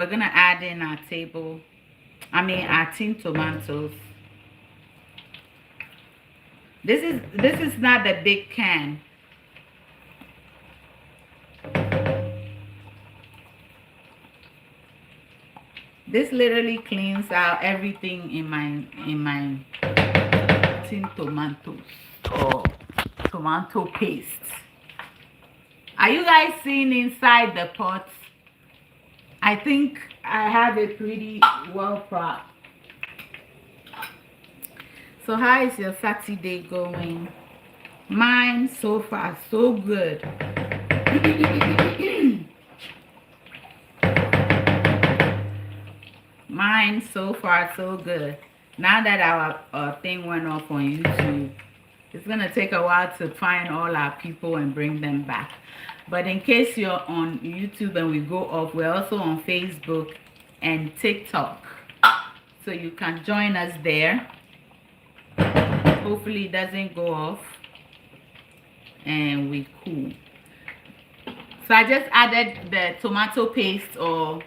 we're gonna add in our our tin tomatoes. This is not the big can. This literally cleans out everything in my tin tomatoes or tomato paste. Are you guys seeing inside the pot? I think I have it pretty well propped. So how is your Saturday going? Mine so far so good. Mine so far so good. Now that our thing went off on YouTube, it's gonna take a while to find all our people and bring them back. But in case you're on YouTube and we go off, we're also on Facebook and TikTok, so you can join us there. Hopefully it doesn't go off and we cool. So I just added the tomato paste, or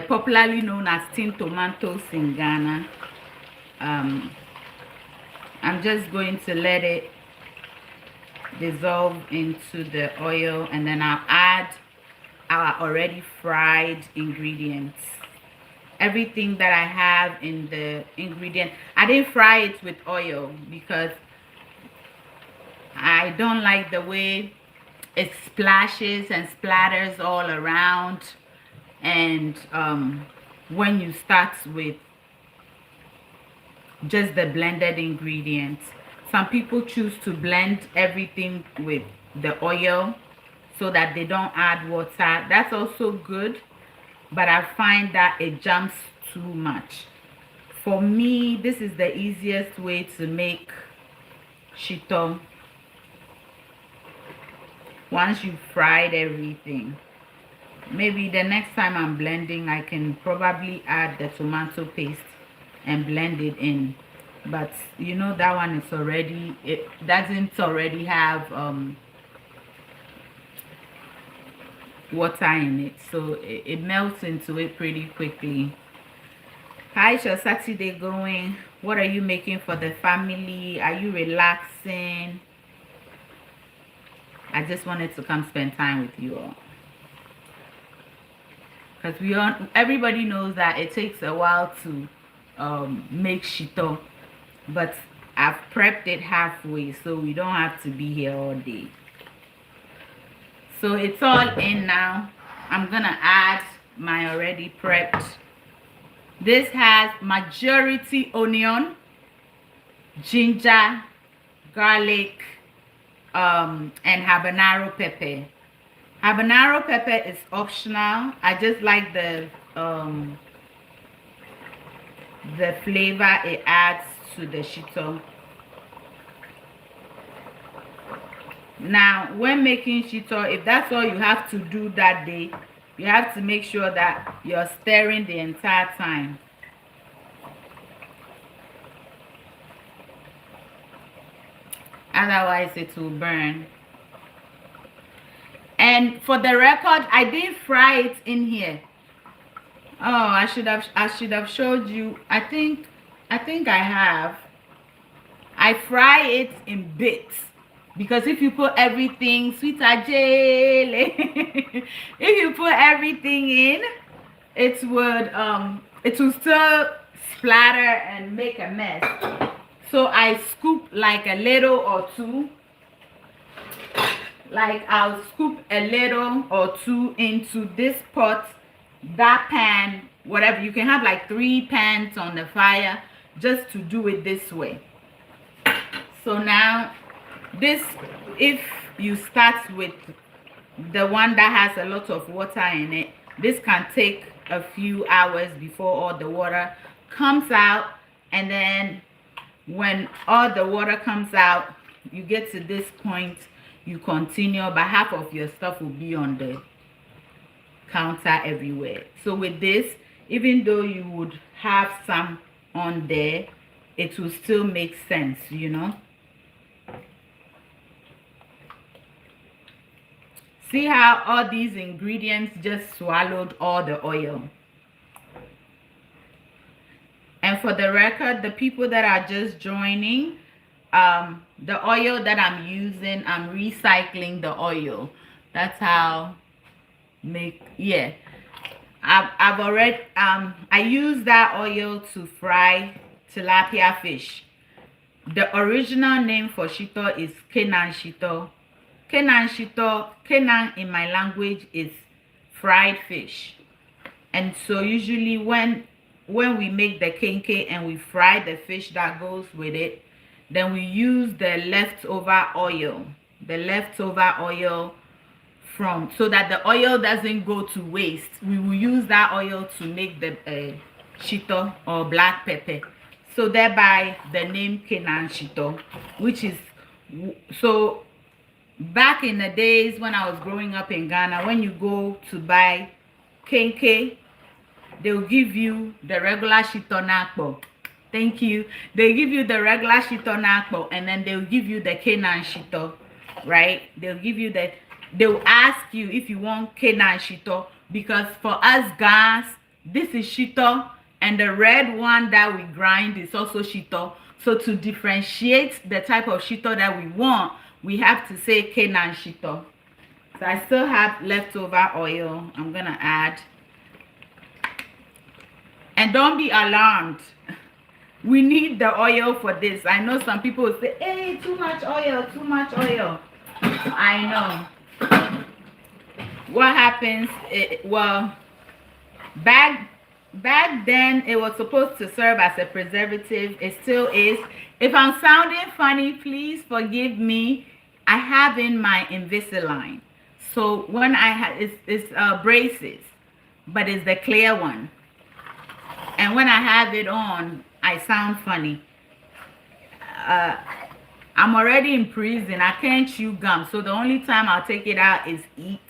popularly known as tin tomatoes in Ghana. I'm just going to let it dissolve into the oil, and then I'll add our already fried ingredients. Everything that I have in the ingredient, I didn't fry it with oil because I don't like the way it splashes and splatters all around. And when you start with just the blended ingredients, some people choose to blend everything with the oil so that they don't add water. That's also good, but I find that it jumps too much. For me, this is the easiest way to make shito once you've fried everything. Maybe the next time I'm blending, I can probably add the tomato paste and blend it in. But you know, that one is already, it doesn't already have water in it, so it melts into it pretty quickly. How's your Saturday going? What are you making for the family? Are you relaxing? I just wanted to come spend time with you all, because everybody knows that it takes a while to make shito, but I've prepped it halfway, so we don't have to be here all day. So it's all in now. I'm gonna add my already prepped. This has majority onion, ginger, garlic, and habanero pepper. Habanero pepper is optional. I just like the flavor it adds to the shito. Now, when making shito, if that's all you have to do that day, you have to make sure that you're stirring the entire time. Otherwise, it will burn. And for the record, I didn't fry it in here. Oh, I should have showed you. I think I have. I fry it in bits, because if you put everything, sweet Adjeley, if you put everything in, it will still splatter and make a mess. So I scoop like a little or two. Like I'll scoop a little or two into this pot, that pan, whatever. You can have like 3 pans on the fire just to do it this way. So now this, if you start with the one that has a lot of water in it, this can take a few hours before all the water comes out. And then when all the water comes out, you get to this point, you continue, but half of your stuff will be on the counter everywhere. So with this, even though you would have some on there, it will still make sense, you know. See how all these ingredients just swallowed all the oil. And for the record, the people that are just joining, the oil that I'm using, I'm recycling the oil. That's how I've already I use that oil to fry tilapia fish. The original name for Shito is Kenan Shito. Kenan Shito, Kenan in my language is fried fish. And so usually when we make the kenke and we fry the fish that goes with it, then we use the leftover oil. The leftover oil so that the oil doesn't go to waste. We will use that oil to make the shito or black pepper. So thereby the name Kenan Shito, which is so back in the days when I was growing up in Ghana, when you go to buy kenke, they'll give you the regular shito nakpo. Thank you. They give you the regular shito nakpo, and then they'll give you the Kenan Shito, right? They'll ask you if you want Kenan Shito, because for us guys, this is Shito, and the red one that we grind is also Shito. So to differentiate the type of Shito that we want, we have to say Kenan Shito. So I still have leftover oil. I'm gonna add. And don't be alarmed. We need the oil for this. I know some people will say, hey, too much oil, too much oil. I know. What happens, well, back then it was supposed to serve as a preservative. It still is. If I'm sounding funny, please forgive me. I have in my Invisalign. So when I have, it's braces, but it's the clear one. And when I have it on, I sound funny. I'm already in prison. I can't chew gum. So the only time I'll take it out is eat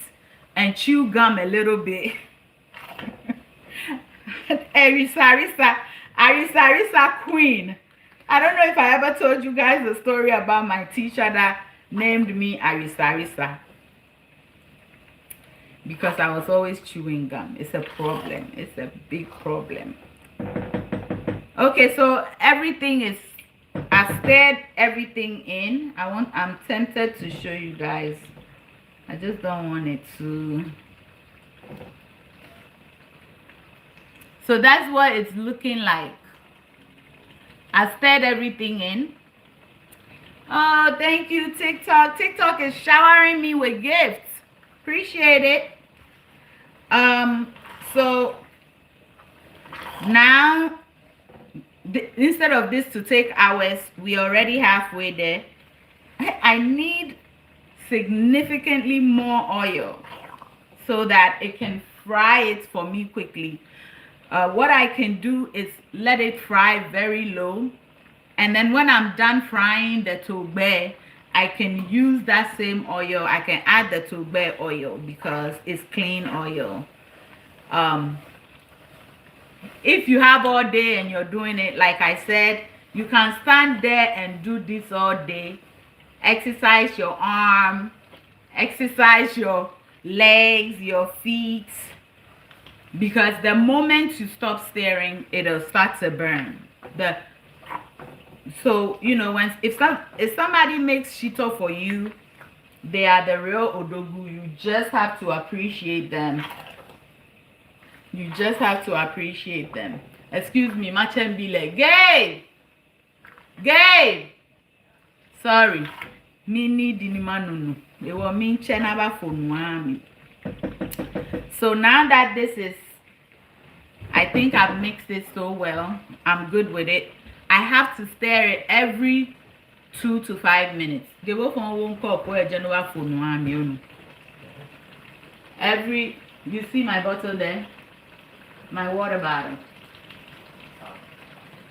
and chew gum a little bit. Arisa Queen. I don't know if I ever told you guys the story about my teacher that named me Arisa. Because I was always chewing gum. It's a problem. It's a big problem. Okay, so everything is, I stirred everything in. I'm tempted to show you guys. I just don't want it to. So that's what it's looking like. I stirred everything in. Oh, thank you, TikTok. TikTok is showering me with gifts. Appreciate it. So now instead of this to take hours, we already halfway there. I need significantly more oil so that it can fry it for me quickly. What I can do is let it fry very low, and then when I'm done frying the tobe, I can use that same oil. I can add the tobe oil because it's clean oil. If you have all day and you're doing it, like I said, you can stand there and do this all day. Exercise your arm, exercise your legs, your feet, because the moment you stop stirring, it'll start to burn. So you know, if somebody makes shito for you, they are the real odogu. You just have to appreciate them. You just have to appreciate them. Excuse me, my can be like, gay. Sorry, me need inimanunu. They were me chenaba for me. So now that this is, I think I've mixed it so well. I'm good with it. I have to stir it every 2 to 5 minutes. They go from one cup where Genova for me. You see my bottle there? My water bottle.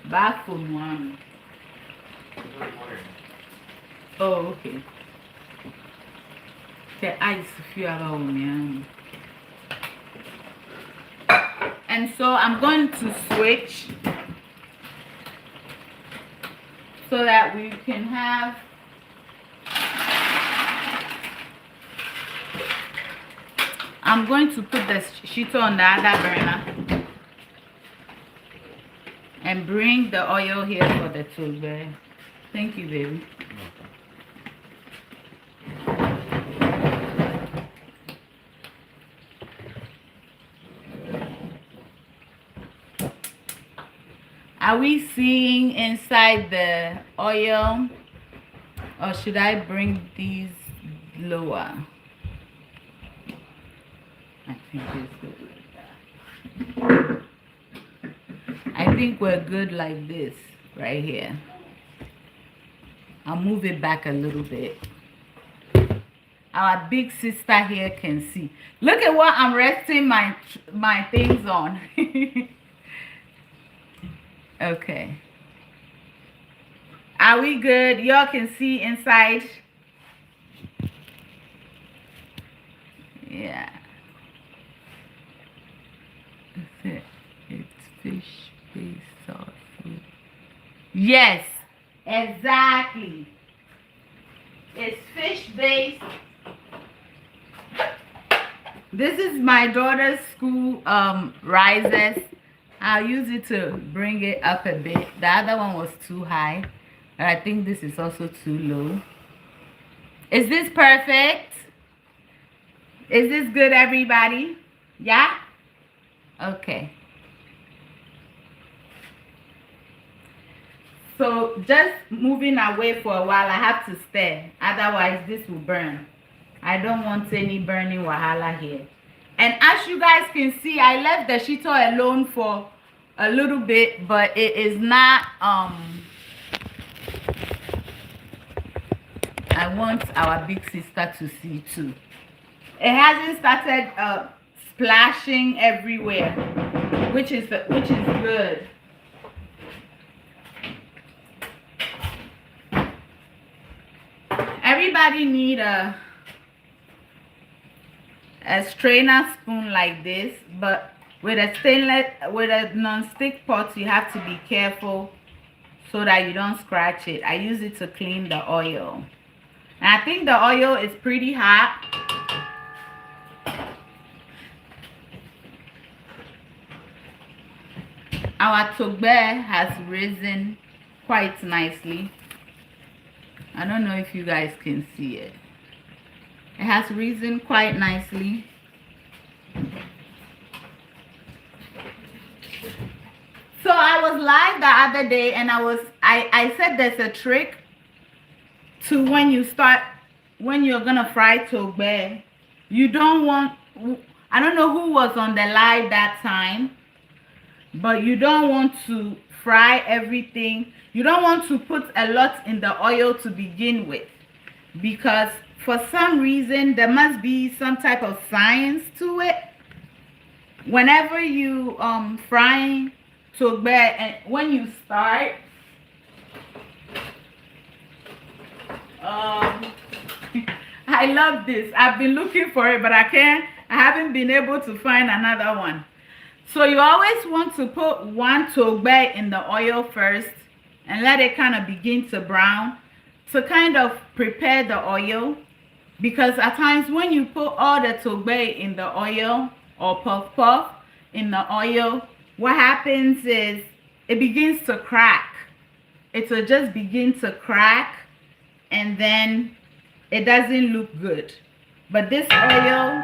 Back for one. Oh, okay. The ice few about me. And so I'm going to switch so that we can have I'm going to put the shito on the other burner. and bring the oil here for the togbe. Thank you, baby. Are we seeing inside the oil, or should I bring these lower? I think it's good like that. I think we're good like this right here. I'll move it back a little bit. Our big sister here can see. Look at what I'm resting my things on. Okay. Are we good? Y'all can see inside. Yeah. That's it. It's fish-based sauce. Yes, exactly. It's fish-based. This is my daughter's school rises. I'll use it to bring it up a bit. The other one was too high. And I think this is also too low. Is this perfect? Is this good, everybody? Yeah? Okay. So just moving away for a while, I have to stir. Otherwise, this will burn. I don't want any burning wahala here. And as you guys can see, I left the shito alone for a little bit, but it is not, I want our big sister to see too. It hasn't started splashing everywhere, which is good. Everybody need a strainer spoon like this, but with a non-stick pot, you have to be careful so that you don't scratch it. I use it to clean the oil. And I think the oil is pretty hot. Our togbe has risen quite nicely. I don't know if you guys can see it. It has risen quite nicely. So I was live the other day and I said there's a trick to when you're gonna fry togbe. You don't want, I don't know who was on the live that time, but you don't want to fry everything. You don't want to put a lot in the oil to begin with, because for some reason there must be some type of science to it. Whenever you frying togbe, and when you start, I love this. I've been looking for it, but I haven't been able to find another one. So you always want to put one togbe in the oil first and let it kind of begin to brown to kind of prepare the oil. Because at times when you put all the togbe in the oil or puff puff in the oil, what happens is it begins to crack. It will just begin to crack and then it doesn't look good. But this oil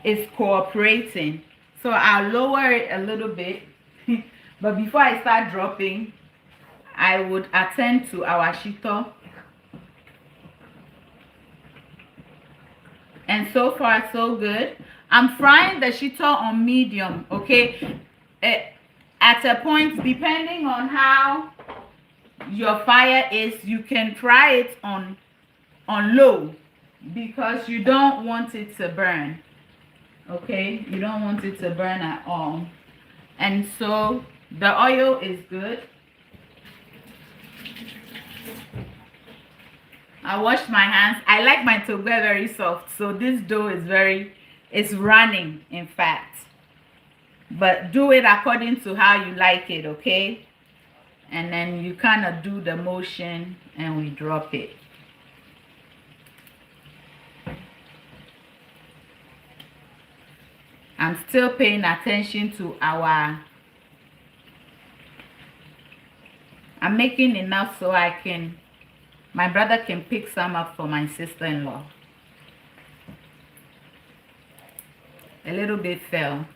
is cooperating. So I'll lower it a little bit. But before I start dropping, I would attend to our shito. And so far so good. I'm frying the shito on medium, okay? At a point, depending on how your fire is, you can fry it on low, because you don't want it to burn. Okay, you don't want it to burn at all. And so the oil is good. I washed my hands. I like my togbe very soft, so this dough is running, in fact. But do it according to how you like it, okay? And then you kind of do the motion and we drop it. I'm still paying attention to our I'm making enough so my brother can pick some up for my sister-in-law. A little bit fell.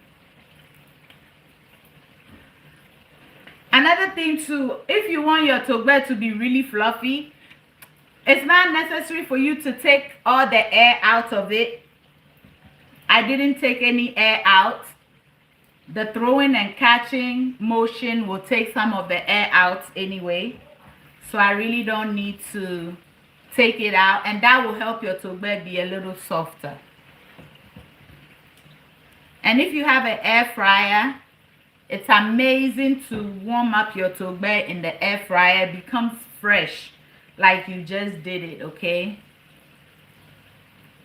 Another thing too, if you want your togbe to be really fluffy, it's not necessary for you to take all the air out of it. I didn't take any air out. The throwing and catching motion will take some of the air out anyway. So I really don't need to take it out. And that will help your togbe be a little softer. And if you have an air fryer, it's amazing to warm up your togbe in the air fryer. It becomes fresh like you just did it, okay?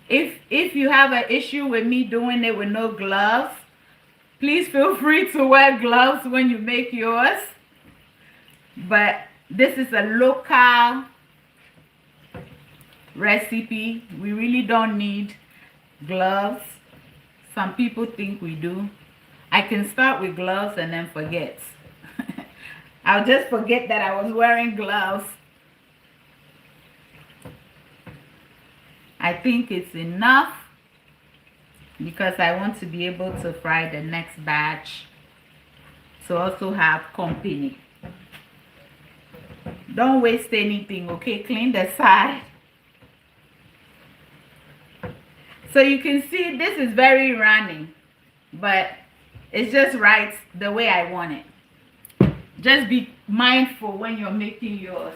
If you have an issue with me doing it with no gloves, please feel free to wear gloves when you make yours. But this is a local recipe. We really don't need gloves. Some people think we do. I can start with gloves and then forget. I'll just forget that I was wearing gloves. I think it's enough because I want to be able to fry the next batch to also have company. Don't waste anything, okay? Clean the side. So you can see this is very runny, but it's just right the way I want it. Just be mindful when you're making yours.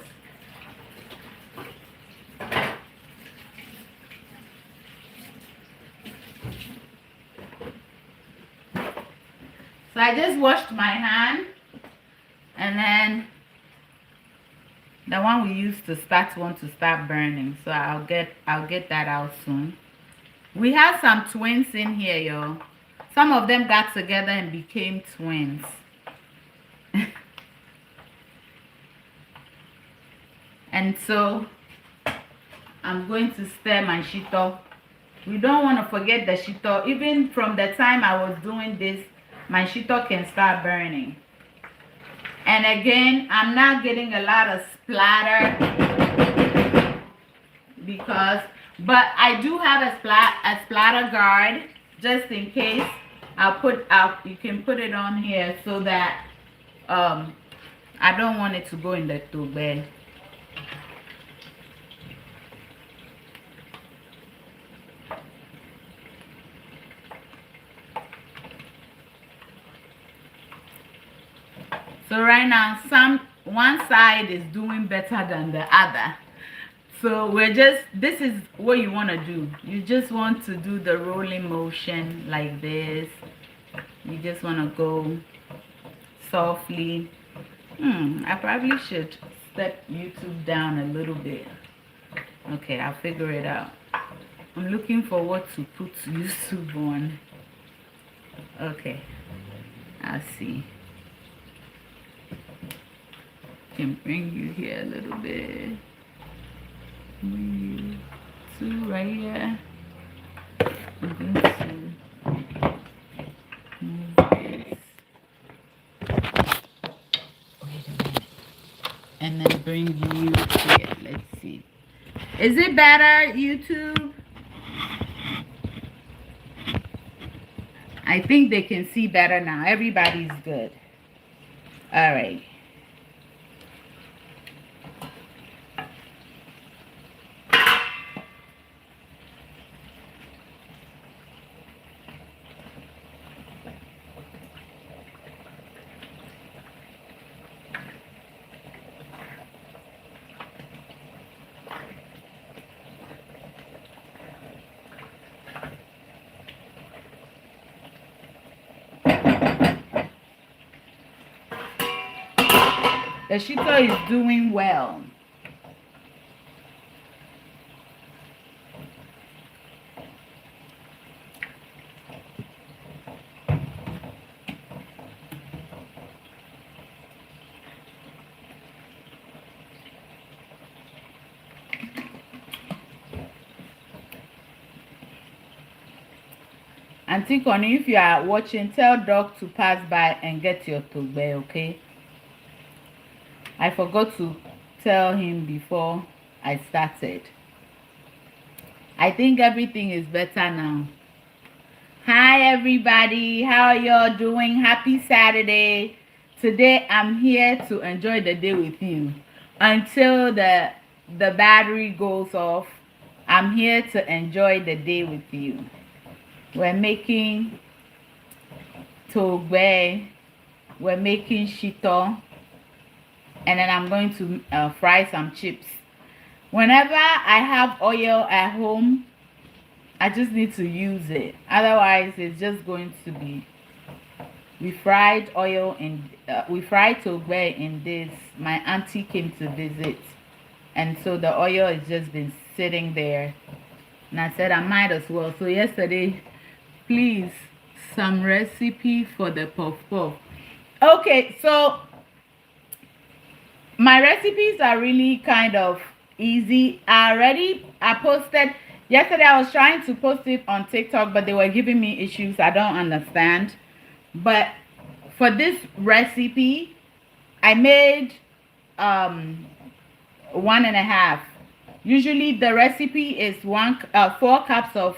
So I just washed my hand, and then the one we used to start burning. So I'll get that out soon. We have some twins in here, y'all. Some of them got together and became twins. And so I'm going to stir my shito. We don't want to forget the shito. Even from the time I was doing this, my shito can start burning. And again, I'm not getting a lot of splatter but I do have a splatter guard just in case. You can put it on here so that I don't want it to go in the tube. So right now, one side is doing better than the other. So this is what you want to do. You just want to do the rolling motion like this. You just want to go softly. I probably should step YouTube down a little bit. Okay, I'll figure it out. I'm looking for what to put YouTube on. Okay, I'll see. Can bring you here a little bit. Bring you to right here. I'm going to move this. Wait a minute. And then bring you here. Let's see. Is it better, YouTube? I think they can see better now. Everybody's good. All right. The shito is doing well. Auntie Connie, if you are watching, tell Doc to pass by and get your togbe, okay? I forgot to tell him before I started. I think everything is better now. Hi everybody, how are y'all doing? Happy Saturday. Today I'm here to enjoy the day with you until the battery goes off. I'm here to enjoy the day with you. We're making togbe, we're making shito, and then I'm going to fry some chips. Whenever I have oil at home, I just need to use it. Otherwise, it's just going to be. We fried oil in. We fried togbe in this. My auntie came to visit, and so the oil has just been sitting there. And I said I might as well. So yesterday, please, some recipe for the puff puff. Okay, so my recipes are really kind of easy. I posted yesterday. I was trying to post it on TikTok, but they were giving me issues I don't understand. But for this recipe, I made 1.5. Usually the recipe is 4 cups of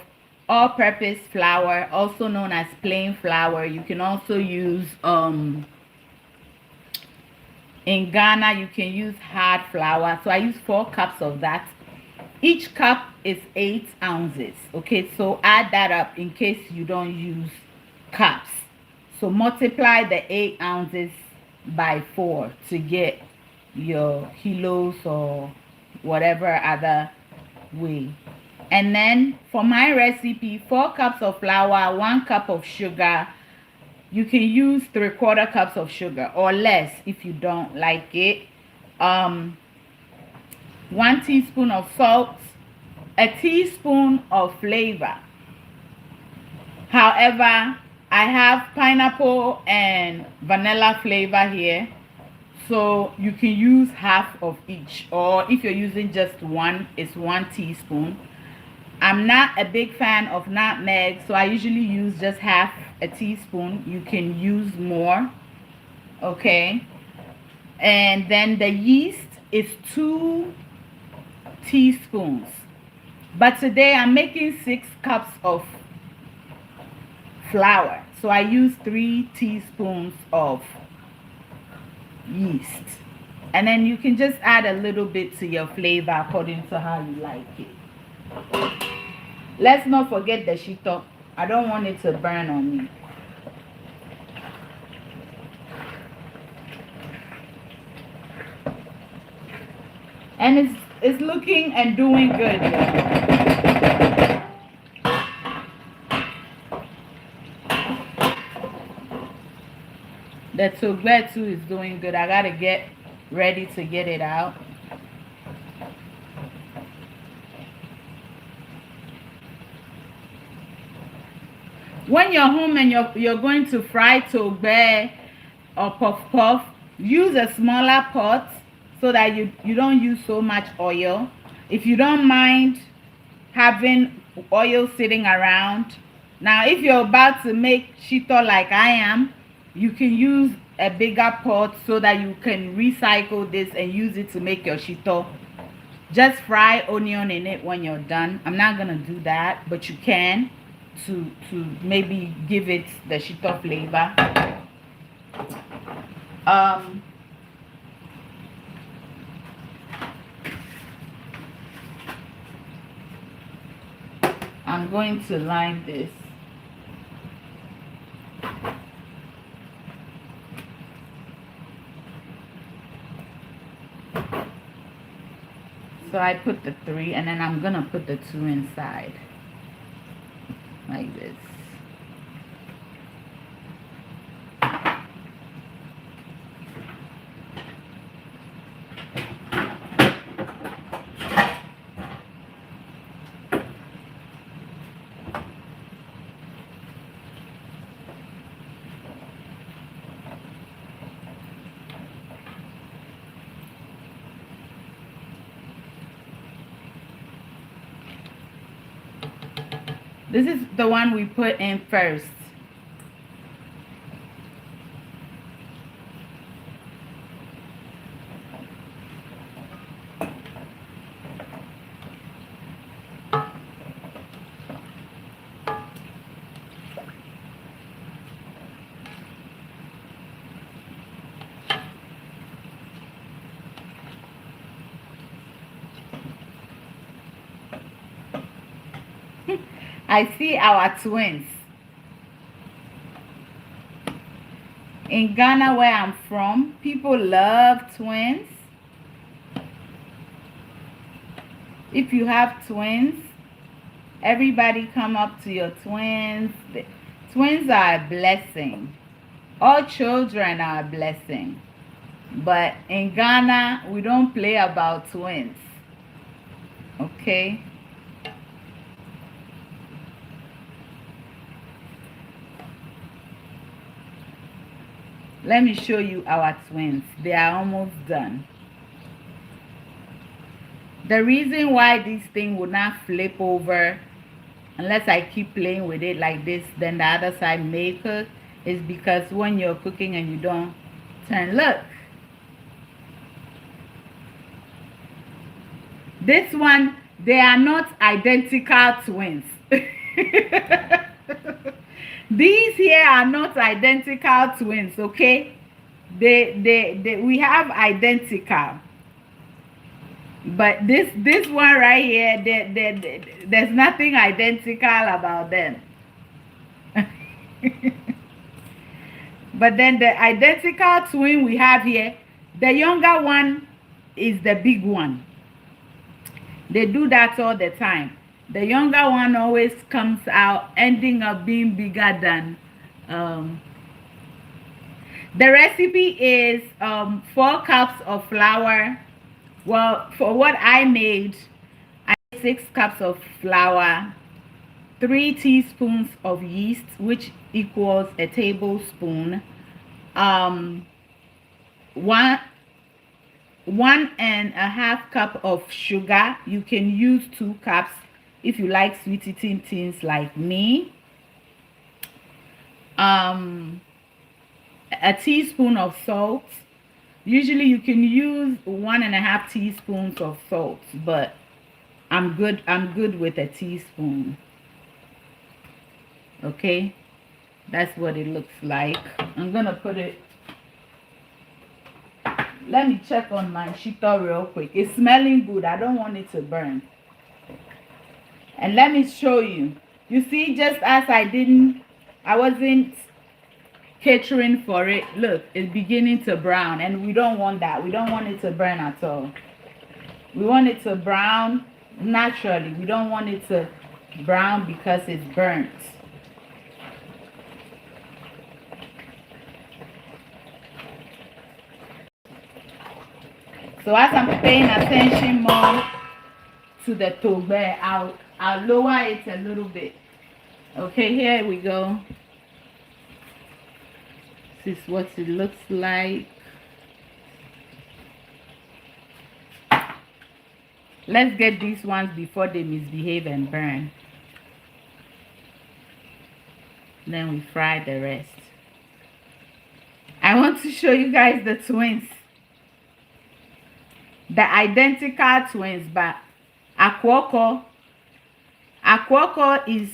all-purpose flour, also known as plain flour. You can also use in Ghana, you can use hard flour. So I use 4 cups of that. Each cup is 8 ounces. Okay, so add that up in case you don't use cups. So multiply the 8 ounces by 4 to get your kilos or whatever other way. And then for my recipe, 4 cups of flour, 1 cup of sugar. You can use 3/4 cups of sugar or less if you don't like it. 1 teaspoon of salt, a teaspoon of flavor. However, I have pineapple and vanilla flavor here, so you can use half of each, or if you're using just one, it's 1 teaspoon. I'm not a big fan of nutmeg, so I usually use just half a teaspoon. You can use more. Okay. And then the yeast is 2 teaspoons. But today I'm making 6 cups of flour. So I use 3 teaspoons of yeast. And then you can just add a little bit to your flavor according to how you like it. Let's not forget the shito. I don't want it to burn on me. And it's looking and doing good. The togbe too is doing good. I gotta get ready to get it out. When you're home and you're going to fry togbe or puff puff, use a smaller pot so that you don't use so much oil. If you don't mind having oil sitting around. Now, if you're about to make shito like I am, you can use a bigger pot so that you can recycle this and use it to make your shito. Just fry onion in it when you're done. I'm not gonna do that, but you can to maybe give it the shito flavor. I'm going to line this. So I put the 3 and then I'm gonna put the 2 inside like this. This is the one we put in first. I see our twins. In Ghana, where I'm from, people love twins. If you have twins, everybody come up to your twins. Twins are a blessing. All children are a blessing. But in Ghana, we don't play about twins. Okay? Let me show you our twins. They are almost done. The reason why this thing will not flip over unless I keep playing with it like this, then the other side may cook, is because when you're cooking and you don't turn, look. This one, they are not identical twins. These here are not identical twins, okay? We have identical. But this one right here, there's nothing identical about them. But then the identical twin we have here, the younger one is the big one. They do that all the time. The younger one always comes out ending up being bigger than the recipe is 4 cups of flour. Well, for what I made, I made 6 cups of flour, 3 teaspoons of yeast, which equals a tablespoon, 1.5 cup of sugar. You can use 2 cups if you like sweet eating things like me. A teaspoon of salt. Usually you can use 1.5 teaspoons of salt, but I'm good with a teaspoon. Okay, that's what it looks like. I'm gonna put it. Let me check on my Shito real quick. It's smelling good. I don't want it to burn. And let me show you. You see, just as I wasn't catering for it, look, it's beginning to brown, and we don't want that. We don't want it to burn at all. We want it to brown naturally. We don't want it to brown because it's burnt. So as I'm paying attention more to the tobe, I'll lower it a little bit. Okay, here we go. This is what it looks like. Let's get these ones before they misbehave and burn. Then we fry the rest. I want to show you guys the twins. The identical twins, but Akwoko is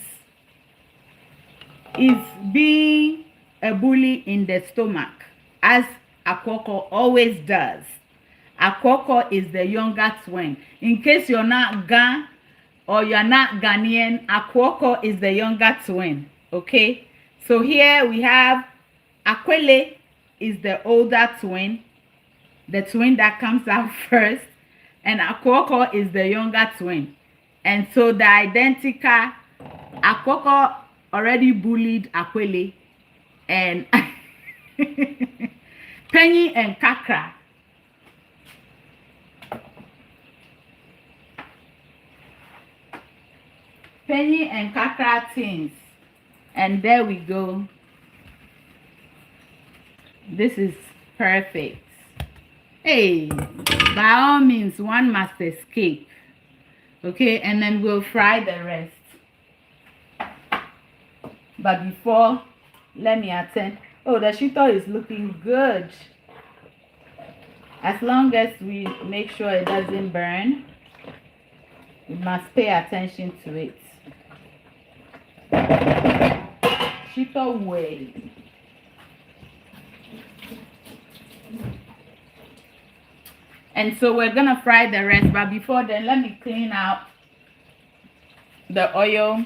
being a bully in the stomach, as Akwoko always does. Akwoko is the younger twin. In case you're not Ghan or you're not Ghanaian, Akwoko is the younger twin. Okay, so here we have Adjeley is the older twin, the twin that comes out first, and Akwoko is the younger twin. And so the identical, Akwoko already bullied Adjeley, and Penny and Kakra. Penny and Kakra things. And there we go. This is perfect. Hey, by all means, one must escape. Okay, and then we'll fry the rest. But before, let me attend. Oh, the shito is looking good. As long as we make sure it doesn't burn, we must pay attention to it. Shito way. And so we're gonna fry the rest, but before then, let me clean out the oil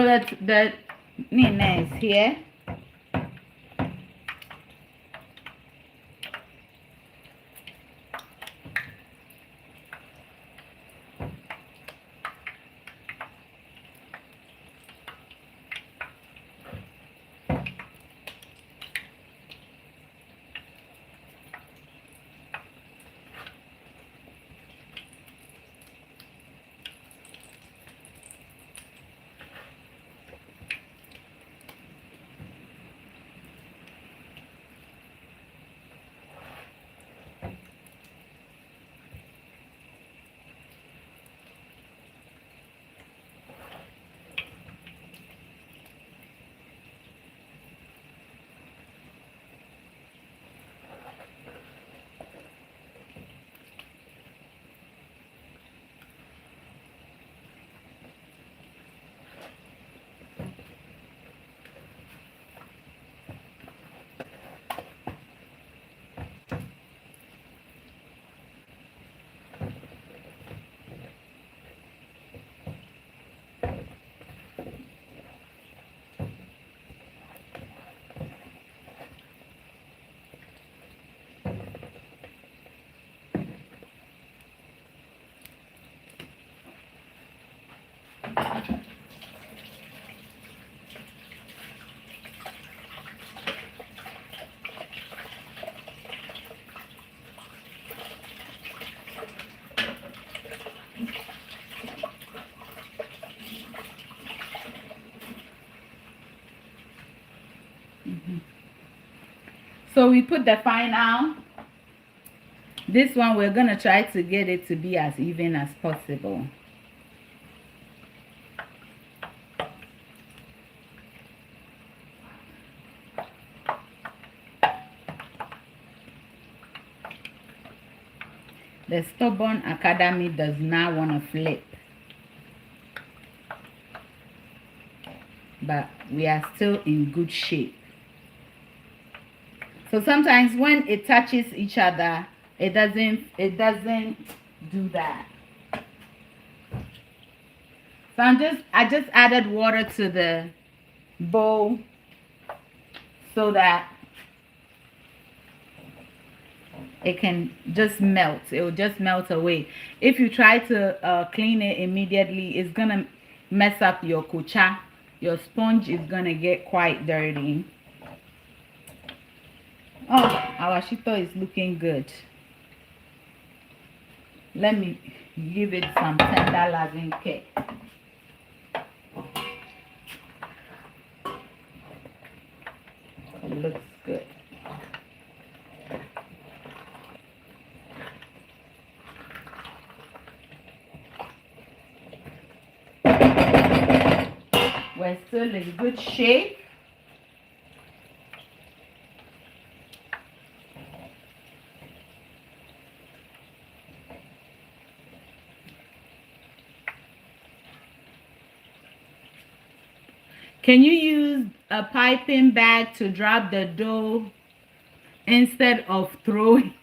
that the Nina is here. So we put the final. This one we're gonna try to get it to be as even as possible. The stubborn academy does not want to flip. But we are still in good shape. So sometimes when it touches each other, it doesn't do that. So I just added water to the bowl so that it can just melt. It will just melt away. If you try to clean it immediately, it's gonna mess up your kucha. Your sponge is gonna get quite dirty. Oh, our shito is looking good. Let me give it some tender loving care. It looks good. We're still in good shape. Can you use a piping bag to drop the dough instead of throwing?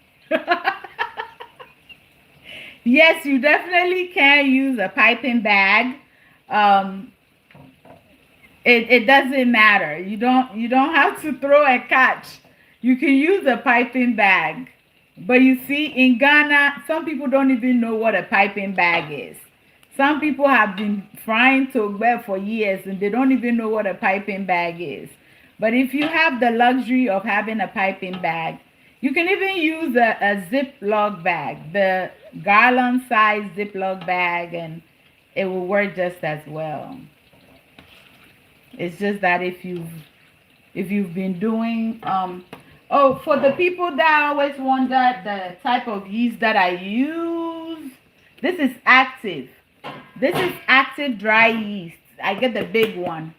Yes, you definitely can use a piping bag. It doesn't matter. You don't have to throw and catch. You can use a piping bag. But you see, in Ghana, some people don't even know what a piping bag is. Some people have been frying togbe for years and they don't even know what a piping bag is. But if you have the luxury of having a piping bag, you can even use a Ziploc bag, the gallon size Ziploc bag, and it will work just as well. It's just that if you've been doing oh, for the people that always wonder the type of yeast that I use, this is active. This is active dry yeast. I get the big one.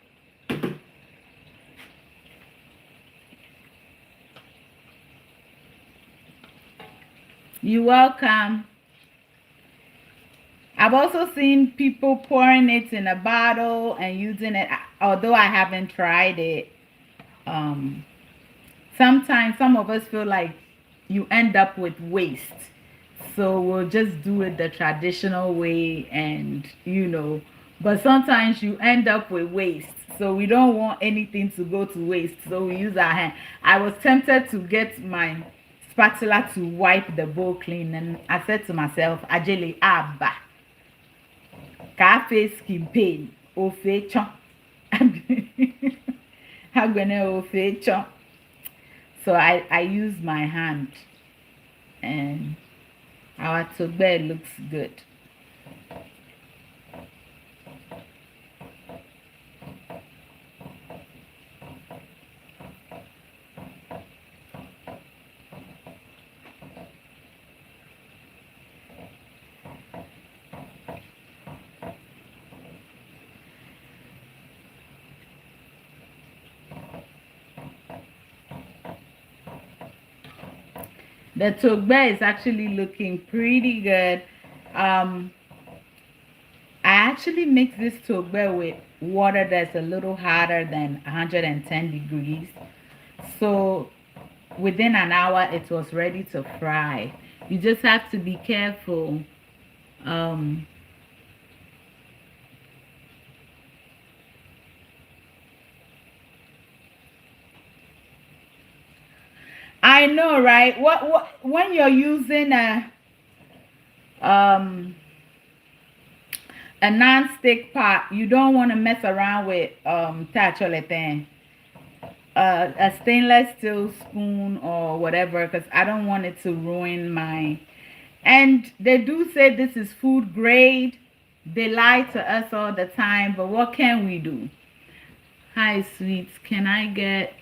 You're welcome. I've also seen people pouring it in a bottle and using it, although I haven't tried it. Sometimes some of us feel like you end up with waste. So we'll just do it the traditional way and, But sometimes you end up with waste. So we don't want anything to go to waste. So we use our hand. I was tempted to get my spatula to wipe the bowl clean. And I said to myself, Adjeley, abba. Cafe skin pain. Ofe chon. I'm gonna ofe chon. So I use my hand. And our togbe looks good. The togbe is actually looking pretty good. I actually mix this togbe with water that's a little hotter than 110 degrees. So within an hour, it was ready to fry. You just have to be careful. Um, I know, right? What when you're using um a non-stick pot, you don't want to mess around with thing, a stainless steel spoon or whatever, because I don't want it to ruin my. And they do say this is food grade. They lie to us all the time, but what can we do? Hi, sweets. Can I get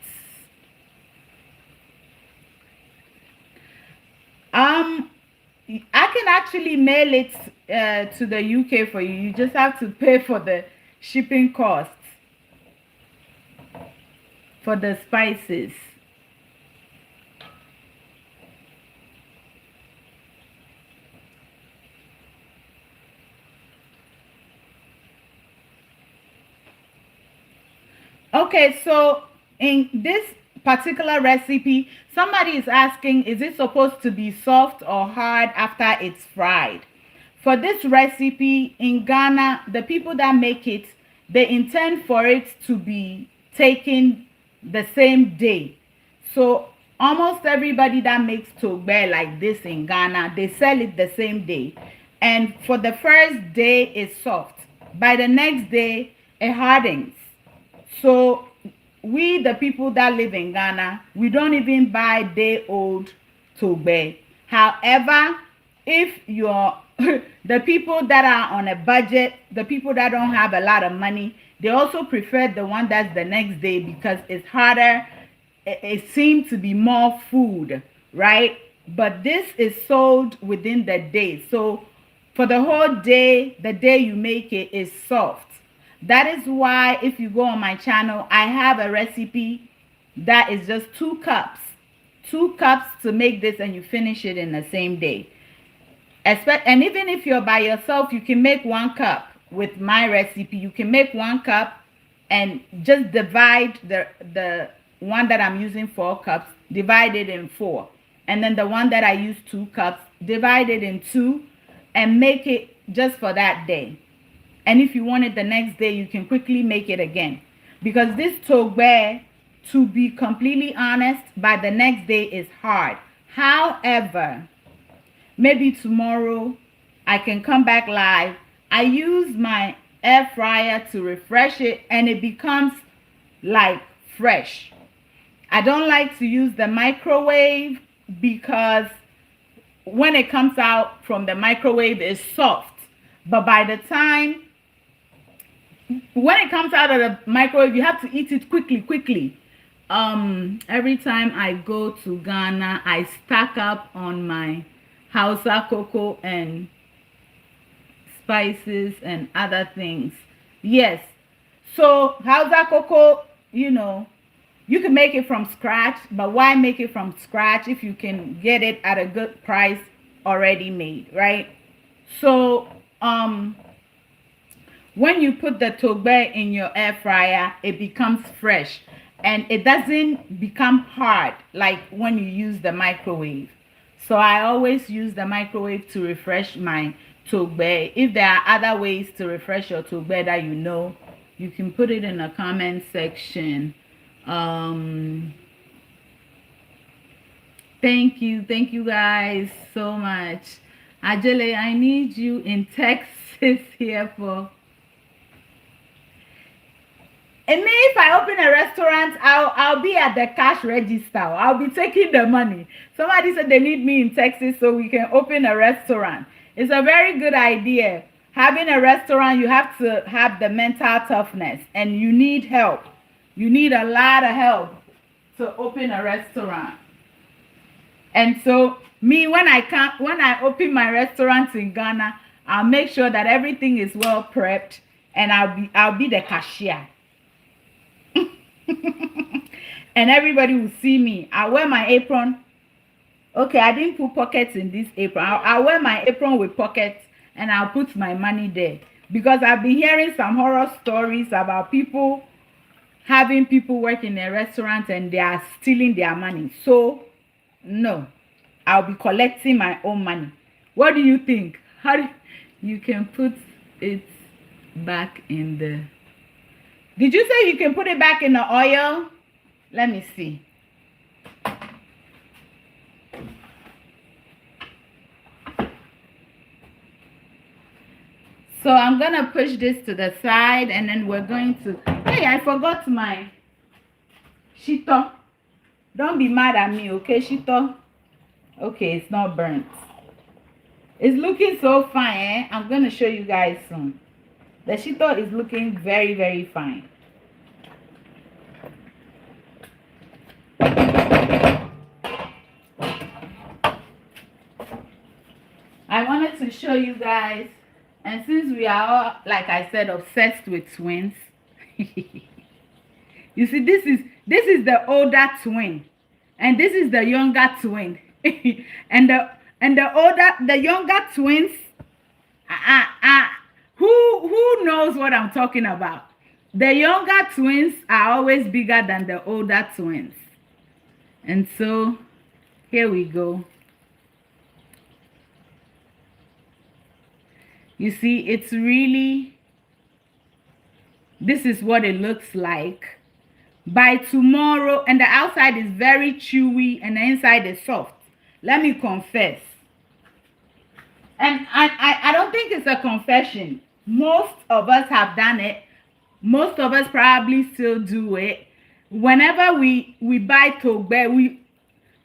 um? I can actually mail it to the UK for you. You just have to pay for the shipping costs for the spices. Okay, so in this particular recipe, somebody is asking, is it supposed to be soft or hard after it's fried? For this recipe in Ghana, the people that make it, they intend for it to be taken the same day. So almost everybody that makes togbe like this in Ghana, they sell it the same day. And for the first day, it's soft. By the next day, it hardens. So we, the people that live in Ghana, we don't even buy day old togbe. However, if you're the people that are on a budget, the people that don't have a lot of money, they also prefer the one that's the next day because it's harder. It seems to be more food, right? But this is sold within the day. So for the whole day, the day you make it is soft. That is why if you go on my channel, I have a recipe that is just 2 cups. 2 cups to make this, and you finish it in the same day. And even if you're by yourself, you can make 1 cup. With my recipe, you can make 1 cup and just divide the one that I'm using 4 cups, divide it in 4. And then the one that I use 2 cups, divide it in 2 and make it just for that day. And if you want it the next day, you can quickly make it again. Because this togbe, to be completely honest, by the next day is hard. However, maybe tomorrow I can come back live. I use my air fryer to refresh it and it becomes like fresh. I don't like to use the microwave because when it comes out from the microwave, it's soft. But by the time when it comes out of the microwave, you have to eat it quickly. Every time I go to Ghana, I stack up on my Hausa cocoa and spices and other things. Yes. So Hausa cocoa, you can make it from scratch, but why make it from scratch if you can get it at a good price already made, right? So when you put the togbe in your air fryer, it becomes fresh and it doesn't become hard like when you use the microwave. So I always use the microwave to refresh my togbe. If there are other ways to refresh your togbe that you know, you can put it in the comment section. Thank you guys so much. Adjeley, I need you in Texas here for. And me, if I open a restaurant, I'll be at the cash register. I'll be taking the money. Somebody said they need me in Texas so we can open a restaurant. It's a very good idea. Having a restaurant, you have to have the mental toughness, and you need help. You need a lot of help to open a restaurant. And so me, when I open my restaurant in Ghana, I'll make sure that everything is well prepped, and I'll be the cashier. And everybody will see me. I'll wear my apron. Okay, I didn't put pockets in this apron. I'll wear my apron with pockets, and I'll put my money there. Because I've been hearing some horror stories about people having people work in a restaurant and they are stealing their money. So, no. I'll be collecting my own money. What do you think? You can put it back in the... Did you say you can put it back in the oil? Let me see. So I'm going to push this to the side, and then we're going to... Hey, I forgot my Shito. Don't be mad at me, okay, Shito? Okay, it's not burnt. It's looking so fine, eh? I'm going to show you guys soon. The Shito is looking very, very fine. I wanted to show you guys, and since we are all, like I said, obsessed with twins, you see, this is the older twin, and this is the younger twin, and the younger twins, who knows what I'm talking about? The younger twins are always bigger than the older twins, and so here we go. You see, it's really, this is what it looks like by tomorrow, and the outside is very chewy and the inside is soft. Let me confess. And I don't think it's a confession. Most of us have done it. Most of us probably still do it. Whenever we buy togbe,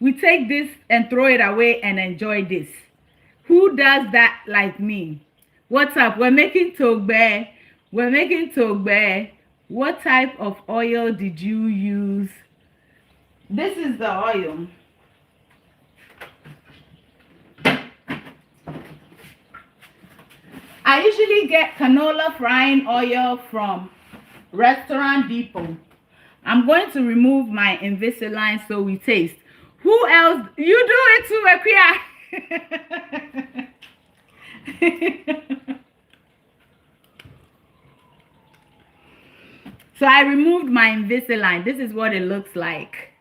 we take this and throw it away and enjoy this. Who does that like me? What's up? We're making togbe. We're making togbe. What type of oil did you use? This is the oil. I usually get canola frying oil from Restaurant Depot. I'm going to remove my Invisalign so we taste. Who else? You do it too, Akia. So I removed my Invisalign. This is what it looks like.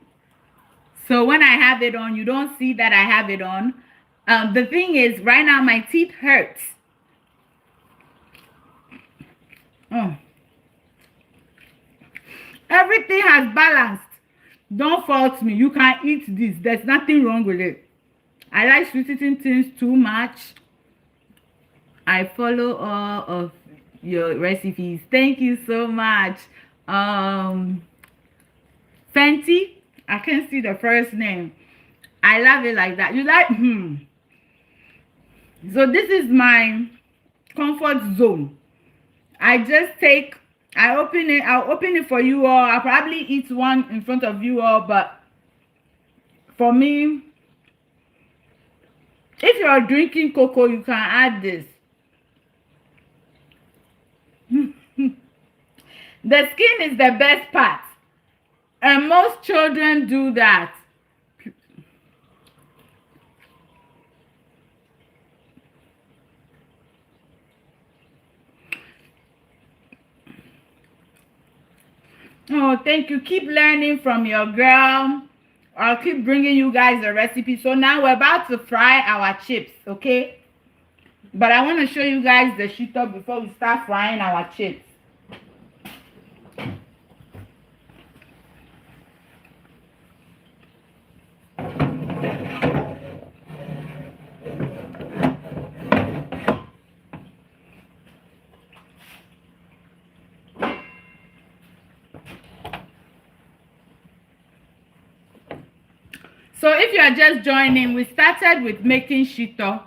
So when I have it on, you don't see that I have it on. The thing is, right now my teeth hurts. Everything has balanced. Don't fault me. You can eat this. There's nothing wrong with it. I like sweet eating things too much. I follow all of your recipes. Thank you so much. Fenty. I can't see the first name. I love it like that. You like? So this is my comfort zone. I just take, I'll open it for you all. I'll probably eat one in front of you all, but for me, if you're drinking cocoa, you can add this. The skin is the best part, and most children do that. Oh, thank you. Keep learning from your girl. I'll keep bringing you guys the recipe. So now we're about to fry our chips, okay? But I want to show you guys the shito before we start frying our chips. So if you are just joining, we started with making shito.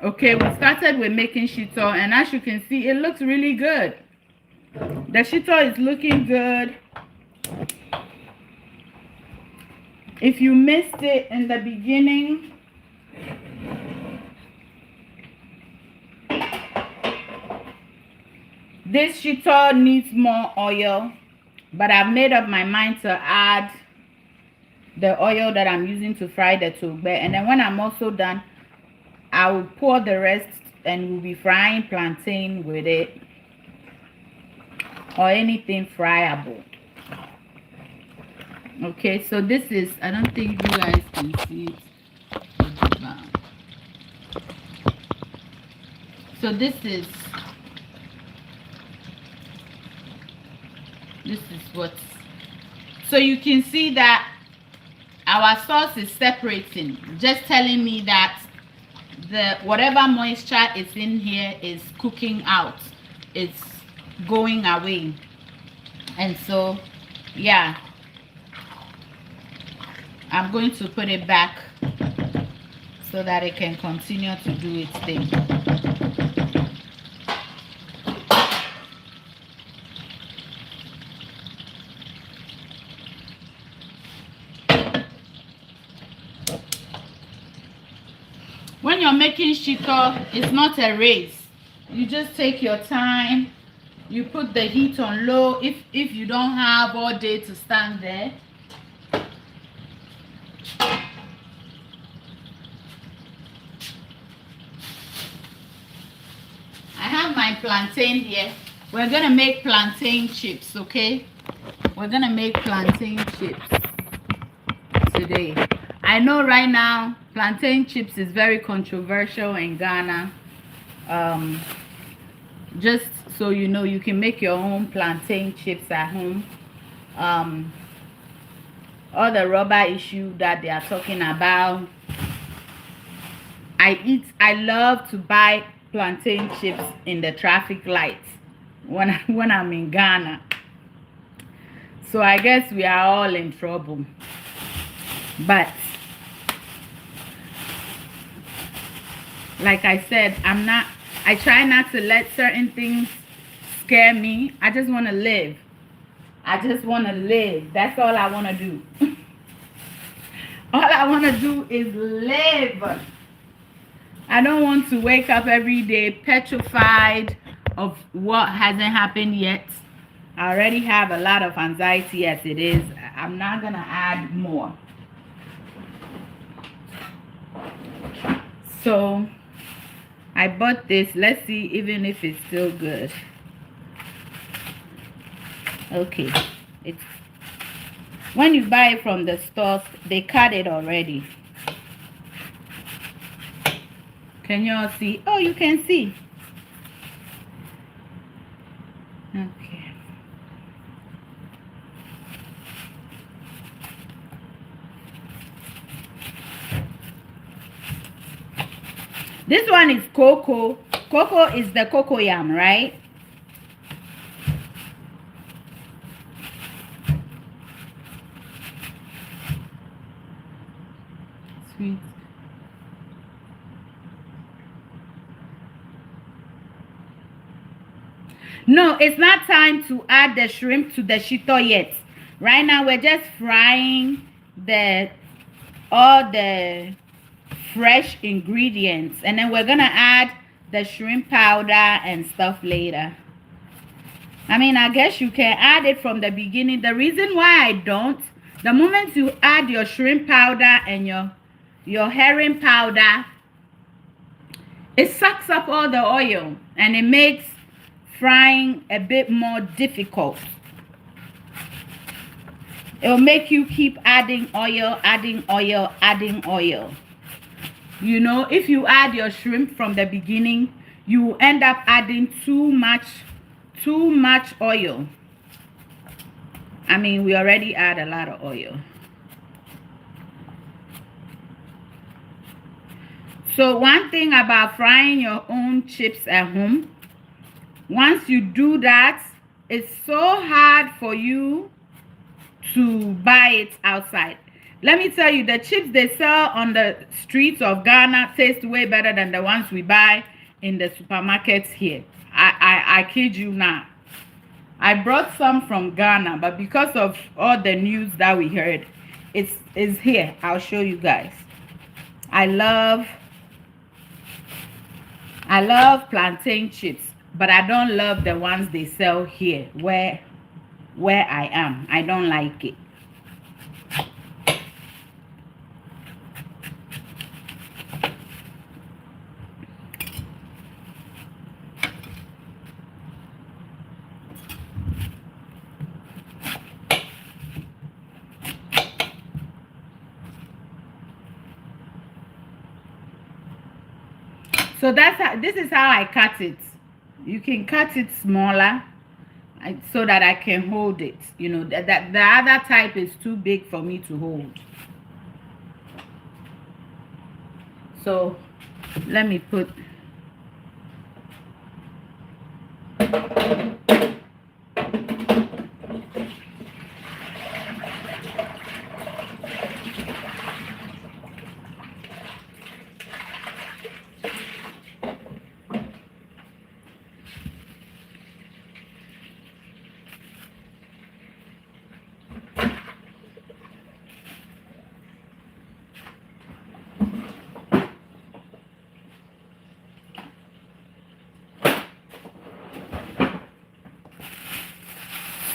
Okay, we started with making shito, and as you can see, it looks really good. The shito is looking good. If you missed it in the beginning, this shito needs more oil, but I've made up my mind to add the oil that I'm using to fry the tugbe, and then when I'm also done, I will pour the rest and we'll be frying plantain with it, or anything friable. Okay, so this is, I don't think you guys can see it. So this is what, so you can see that our sauce is separating, just telling me that the whatever moisture is in here is cooking out, it's going away. And so yeah, I'm going to put it back so that it can continue to do its thing. When you're making shito, it's not a race. You just take your time. You put the heat on low if you don't have all day to stand there. I have my plantain here. We're gonna make plantain chips, okay? We're gonna make plantain chips today. I know right now plantain chips is very controversial in Ghana. Just so you know, you can make your own plantain chips at home. All the rubber issue that they are talking about, I love to buy plantain chips in the traffic lights when I'm in Ghana. So I guess we are all in trouble. But like I said, I try not to let certain things scare me. I just want to live. I just want to live. That's all I want to do. All I want to do is live. I don't want to wake up every day petrified of what hasn't happened yet. I already have a lot of anxiety as it is. I'm not going to add more. So I bought this. Let's see even if it's still good. Okay. It's when you buy it from the stores, they cut it already. Can you all see? Oh, you can see. Okay. This one is cocoa. Cocoa is the cocoyam, right? Sweet. No, it's not time to add the shrimp to the shito yet. Right now, we're just frying all the fresh ingredients, and then we're gonna add the shrimp powder and stuff later. I mean, I guess you can add it from the beginning. The reason why I don't, the moment you add your shrimp powder and your herring powder, it sucks up all the oil and it makes frying a bit more difficult. It will make you keep adding oil, adding oil, adding oil. You know, if you add your shrimp from the beginning, you will end up adding too much oil. I mean, we already add a lot of oil. So one thing about frying your own chips at home, once you do that, it's so hard for you to buy it outside. Let me tell you, the chips they sell on the streets of Ghana taste way better than the ones we buy in the supermarkets here. I kid you not. I brought some from Ghana, but because of all the news that we heard, it's here. I'll show you guys. I love plantain chips, but I don't love the ones they sell here where I am. I don't like it. So this is how I cut it. You can cut it smaller so that I can hold it. You know, that the other type is too big for me to hold. So let me put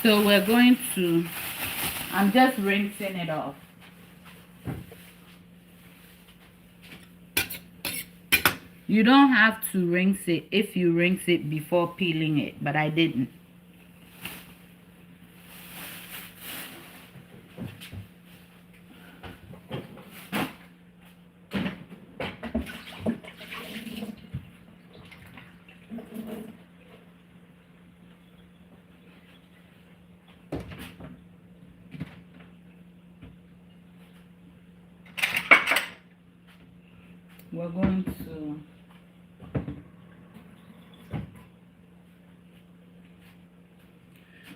so we're going to, I'm just rinsing it off. You don't have to rinse it if you rinse it before peeling it, but I didn't.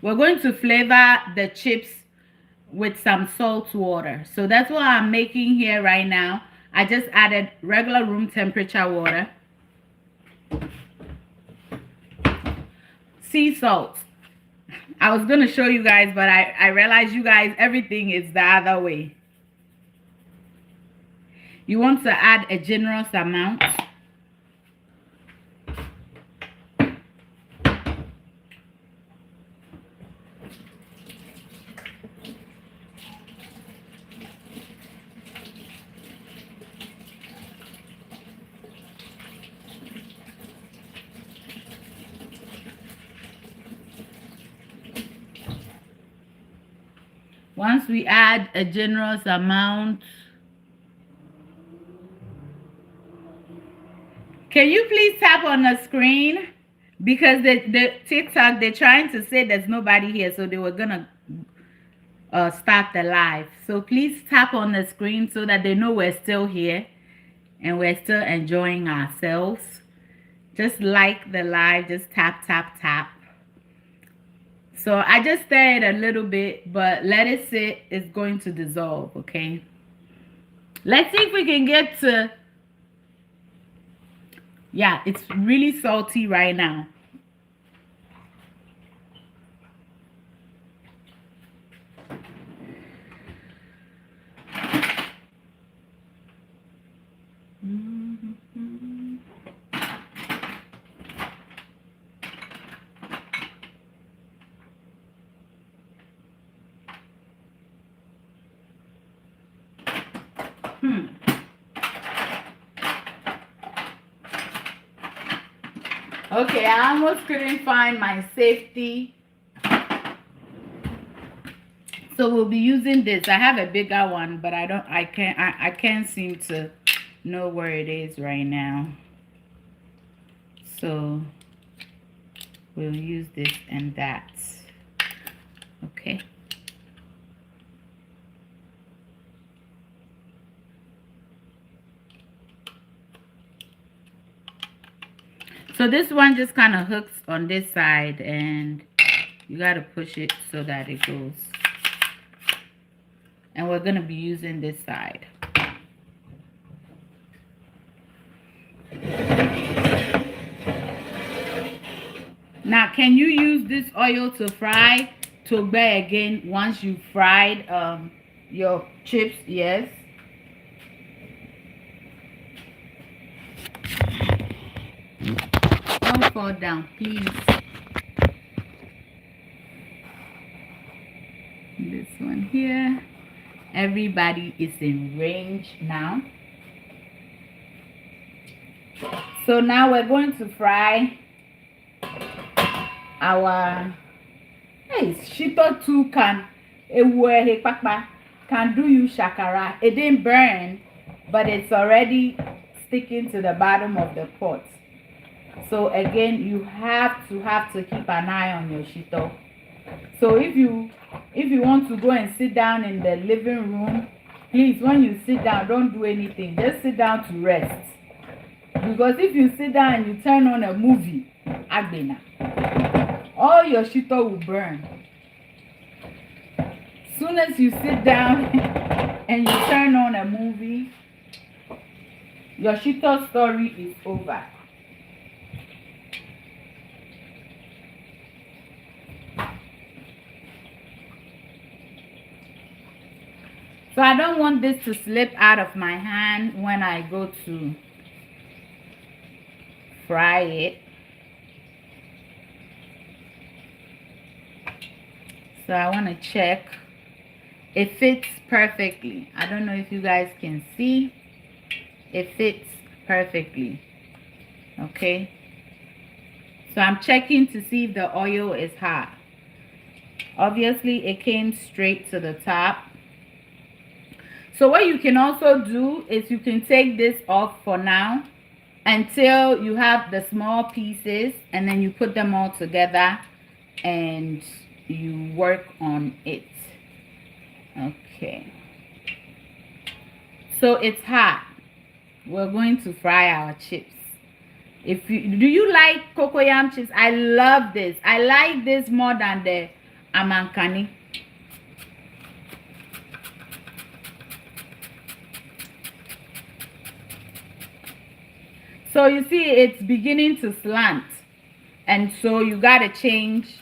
We're going to flavor the chips with some salt water. So that's what I'm making here right now. I just added regular room temperature water, sea salt. I was going to show you guys, but I realized you guys, everything is the other way. You want to add a generous amount. Once we add a generous amount, can you please tap on the screen? Because the TikTok, they're trying to say there's nobody here, so they were gonna start the live. So please tap on the screen so that they know we're still here and we're still enjoying ourselves. Just like the live, just tap, tap, tap. So I just stir it a little bit, but let it sit. It's going to dissolve, okay? Let's see if we can get to... Yeah, it's really salty right now. Okay, I almost couldn't find my safety. So we'll be using this. I have a bigger one, but I can't seem to know where it is right now. So we'll use this and that. Okay. So this one just kind of hooks on this side, and you got to push it so that it goes. And we're going to be using this side. Now, can you use this oil to fry togbe again once you fried your chips? Yes. Don't fall down, please. This one here. Everybody is in range now. So now we're going to fry our Shito 2 can do you shakara. It didn't burn, but it's already sticking to the bottom of the pot. So again, you have to keep an eye on your Shito. So if you want to go and sit down in the living room, please, when you sit down, don't do anything. Just sit down to rest. Because if you sit down and you turn on a movie, agbena, all your Shito will burn. Soon as you sit down and you turn on a movie, your Shito story is over. So I don't want this to slip out of my hand when I go to fry it. So I want to check. It fits perfectly. I don't know if you guys can see. It fits perfectly. Okay. So I'm checking to see if the oil is hot. Obviously, it came straight to the top. So what you can also do is you can take this off for now until you have the small pieces, and then you put them all together and you work on it. Okay. So it's hot. We're going to fry our chips. Do you like cocoyam chips? I love this. I like this more than the amankani. So you see, it's beginning to slant, and so you got to change.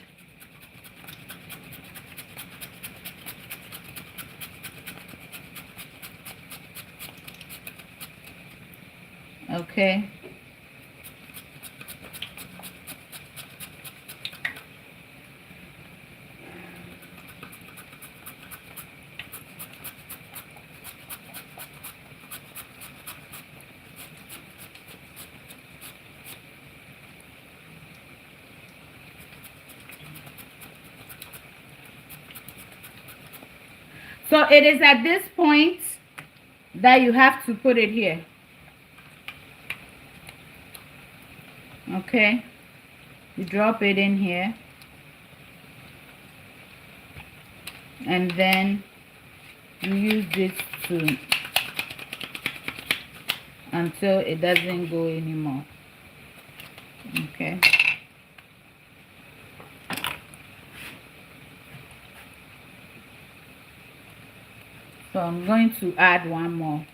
Okay. So it is at this point that you have to put it here. Okay. You drop it in here. And then you use this to until it doesn't go anymore. Okay. So I'm going to add one more.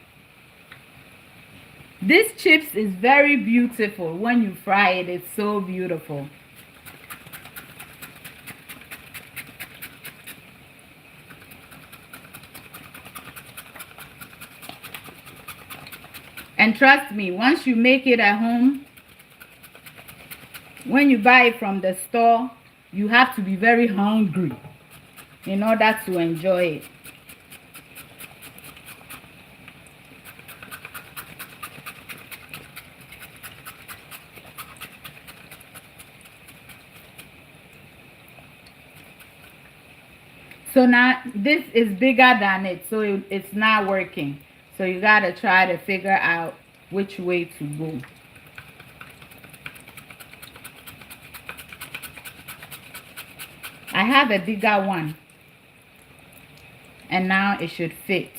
This chips is very beautiful. When you fry it, it's so beautiful. And trust me, once you make it at home, when you buy it from the store, you have to be very hungry in order to enjoy it. So now this is bigger than it, so it's not working. So you gotta try to figure out which way to go. I have a bigger one, and now it should fit.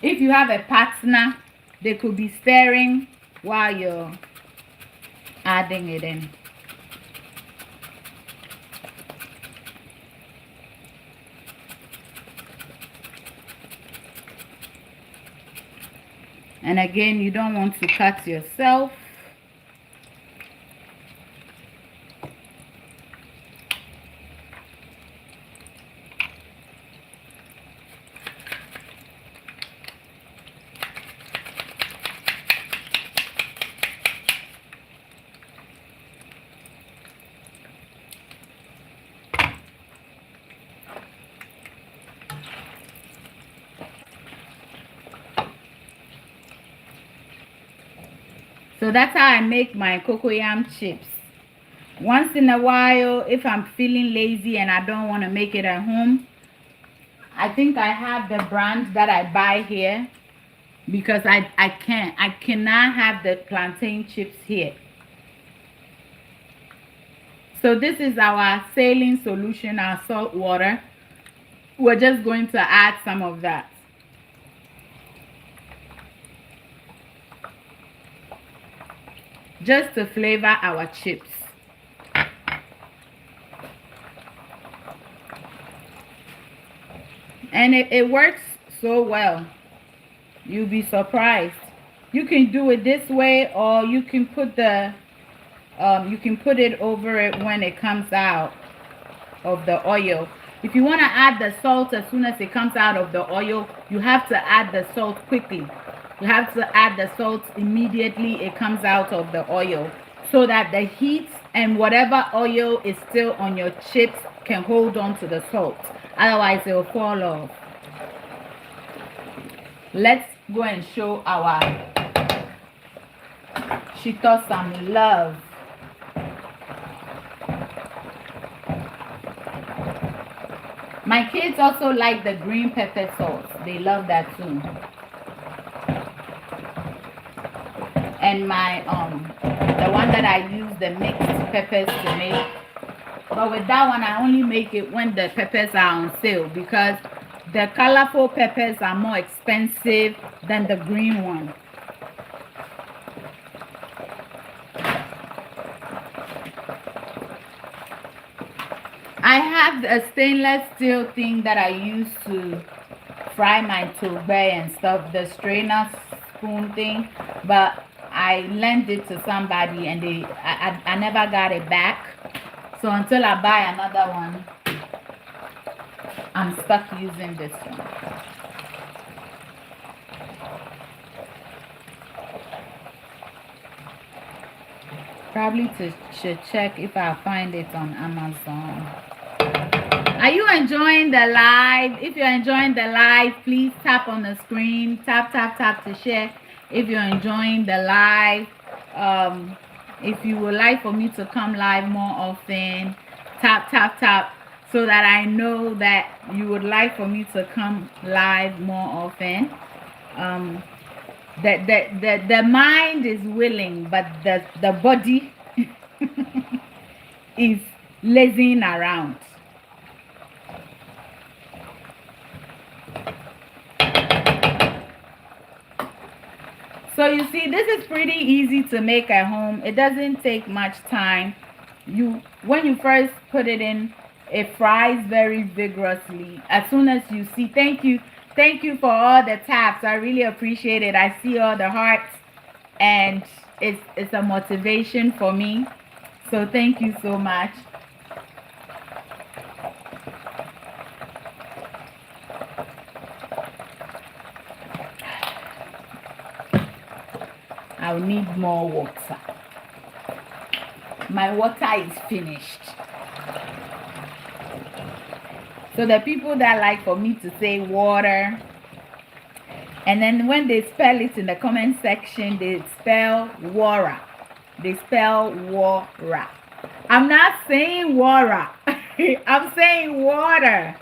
If you have a partner, they could be stirring while you're adding it in. And again, you don't want to cut yourself. So that's how I make my cocoyam chips. Once in a while, if I'm feeling lazy and I don't want to make it at home, I think I have the brand that I buy here, because I cannot have the plantain chips here. So this is our saline solution, our salt water. We're just going to add some of that. Just to flavor our chips. And it works so well. You'll be surprised. You can do it this way, or you can put the you can put it over it when it comes out of the oil. If you want to add the salt as soon as it comes out of the oil, you have to add the salt quickly. You have to add the salt immediately it comes out of the oil, so that the heat and whatever oil is still on your chips can hold on to the salt. Otherwise, it will fall off. Let's go and show our Shito some love. My kids also like the green pepper sauce. They love that too. And my the one that I use the mixed peppers to make. But with that one, I only make it when the peppers are on sale, because the colorful peppers are more expensive than the green one. I have a stainless steel thing that I use to fry my tobe and stuff, the strainer spoon thing, but I lent it to somebody and I never got it back. So until I buy another one, I'm stuck using this one. Probably should check if I find it on Amazon. Are you enjoying the live? If you're enjoying the live, please tap on the screen. Tap, tap, tap to share. If you're enjoying the live, if you would like for me to come live more often, tap, tap, tap, so that I know that you would like for me to come live more often. The mind is willing, but the body is lazing around. So you see, this is pretty easy to make at home. It doesn't take much time. When you first put it in, it fries very vigorously. As soon as you see, thank you for all the taps. I really appreciate it. I see all the hearts, and it's a motivation for me. So thank you so much. I'll need more water. My water is finished. So the people that like for me to say water, And then when they spell it in the comment section, they spell Wara. They spell Wara. I'm not saying Wara. I'm saying water.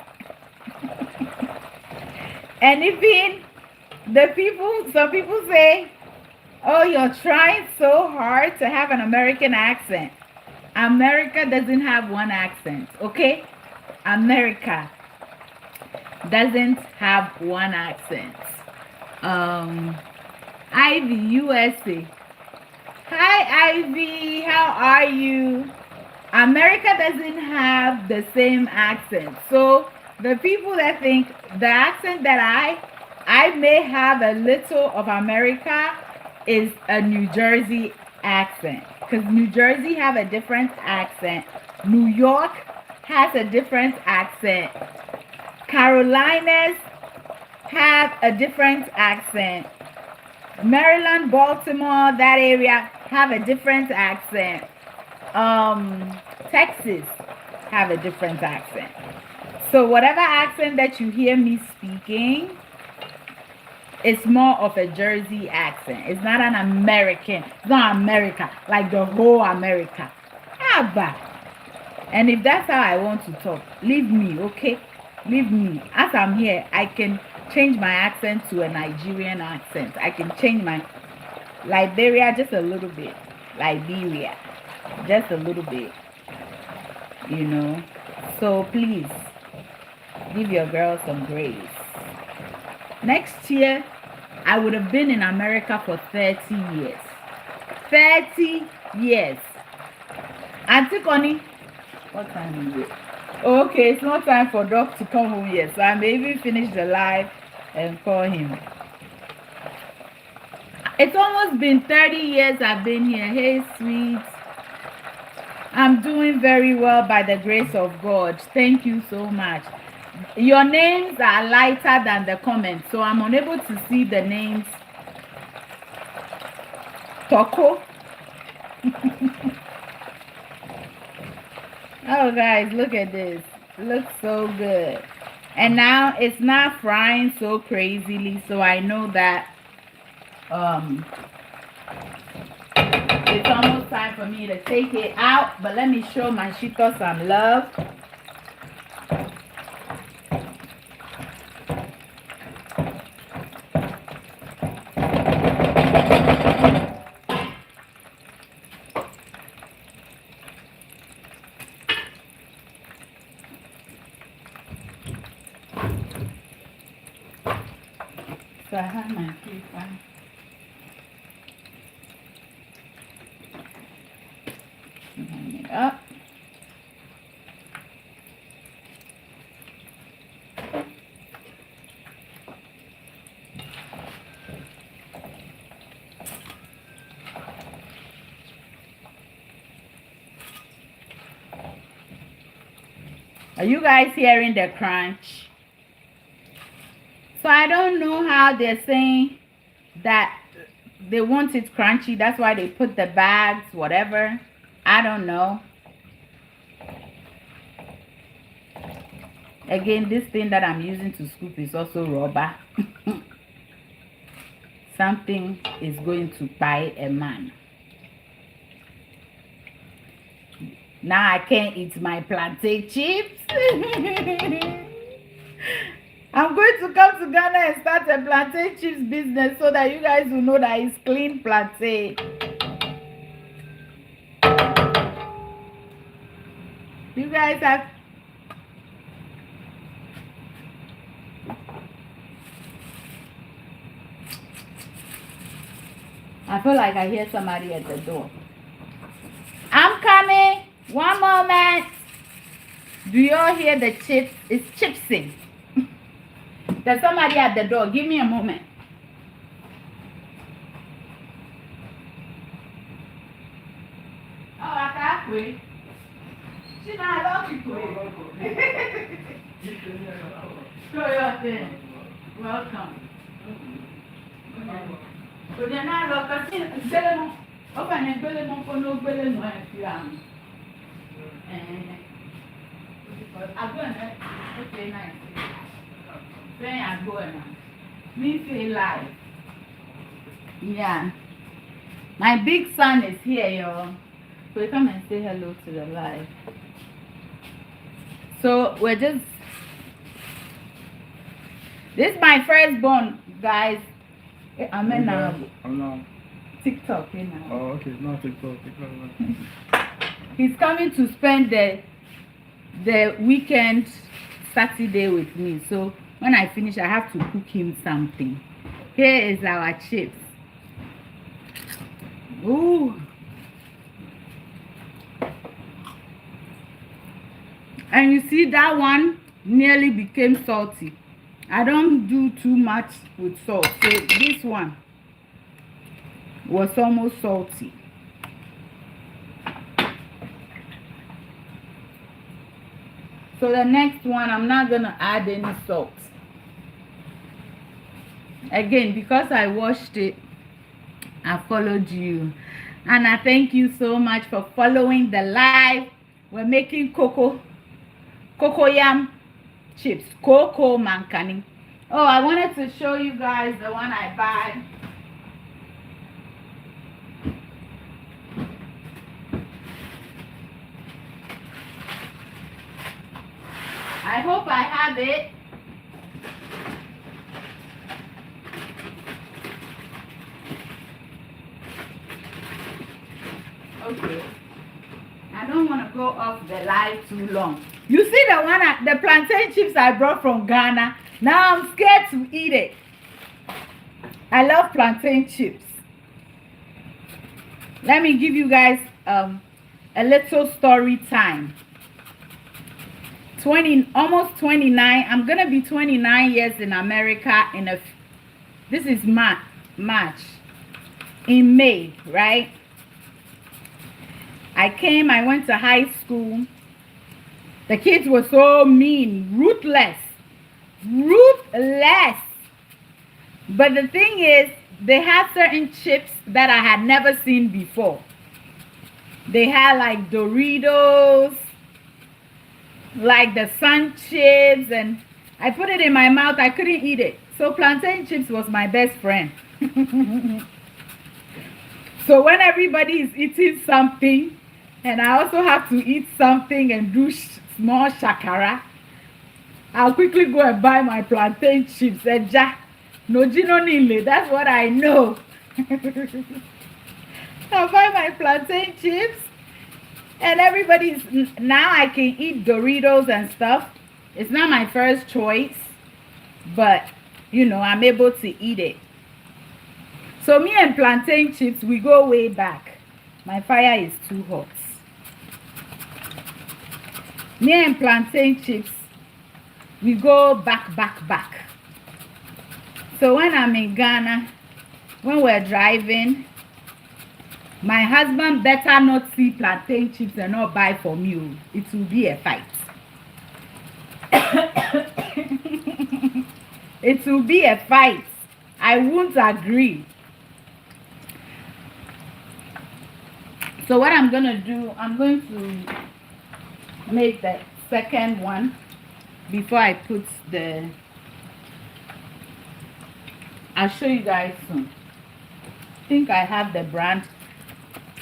And even some people say, oh, you're trying so hard to have an American accent. America doesn't have one accent, okay? America doesn't have one accent. Ivy, USA. Hi, Ivy. How are you? America doesn't have the same accent. So the people that think the accent that I may have a little of America is a New Jersey accent. Because New Jersey have a different accent. New York has a different accent. Carolinas have a different accent. Maryland, Baltimore, that area have a different accent. Texas have a different accent. So whatever accent that you hear me speaking, it's more of a Jersey accent. It's not an American. It's not America, like the whole America. And if that's how I want to talk, leave me, okay? Leave me. As I'm here, I can change my accent to a Nigerian accent. I can change my Liberia just a little bit. Liberia. Just a little bit. You know. So please, give your girl some grace. Next year, I would have been in America for 30 years. 30 years. Auntie Connie, what time is it? Okay, it's not time for Doc to come home yet, so I may even finish the live and call him. It's almost been 30 years I've been here. Hey, sweet. I'm doing very well by the grace of God. Thank you so much. Your names are lighter than the comments, so I'm unable to see the names. Toko. Oh, guys, look at this. It looks so good. And now it's not frying so crazily, so I know that it's almost time for me to take it out. But let me show my Shito some love. So I have my paper. Hang it up. Are you guys hearing the crunch? So I don't know how they're saying that they want it crunchy. That's why they put the bags, whatever. I don't know. Again, this thing that I'm using to scoop is also rubber. Something is going to bite a man. Now I can't eat my plantain chips. I'm going to come to Ghana and start a plantain chips business so that you guys will know that it's clean plantain. You guys have... I feel like I hear somebody at the door. I'm coming. One moment. Do y'all hear the chips? It's chipsing. There's somebody at the door. Give me a moment. Oh, I can't wait. She's not allowed to wait. Show your thing. Welcome. But they're not allowed to open and build them for no building. I'm going to okay, nice. Then I'm going now. Me feel live. Yeah. My big son is here, y'all. So come and say hello to the live. So we're just, this is my firstborn, guys. I'm in TikTok, you know. Oh, okay. No, TikTok. He's coming to spend the weekend Saturday with me. So when I finish, I have to cook him something. Here is our chips. Ooh. And you see that one nearly became salty. I don't do too much with salt. So this one was almost salty. So the next one, I'm not going to add any salt. Again, because I washed it, I followed you. And I thank you so much for following the live. We're making cocoyam chips. Cocoa mankani. Oh, I wanted to show you guys the one I buy. I hope I have it. Okay. I don't want to go off the live too long. You see the one, the plantain chips I brought from Ghana. Now I'm scared to eat it. I love plantain chips. Let me give you guys a little story time. Almost 29. I'm gonna be 29 years in America this is March. In May, right? I went to high school. The kids were so mean, ruthless. But the thing is, they had certain chips that I had never seen before. They had like Doritos, like the sun chips, and I put it in my mouth. I couldn't eat it. So plantain chips was my best friend. So when everybody is eating something, and I also have to eat something and do small shakara, I'll quickly go and buy my plantain chips. And that's what I know. I'll buy my plantain chips. And now I can eat Doritos and stuff. It's not my first choice, but you know, I'm able to eat it. So me and plantain chips, we go way back. My fire is too hot. Me and plantain chips, we go back. So when I'm in Ghana, when we're driving, my husband better not see plantain chips and not buy for me. It will be a fight. It will be a fight. I won't agree. So what I'm going to do, I'm going to make the second one before I put I'll show you guys soon. I think I have the brand.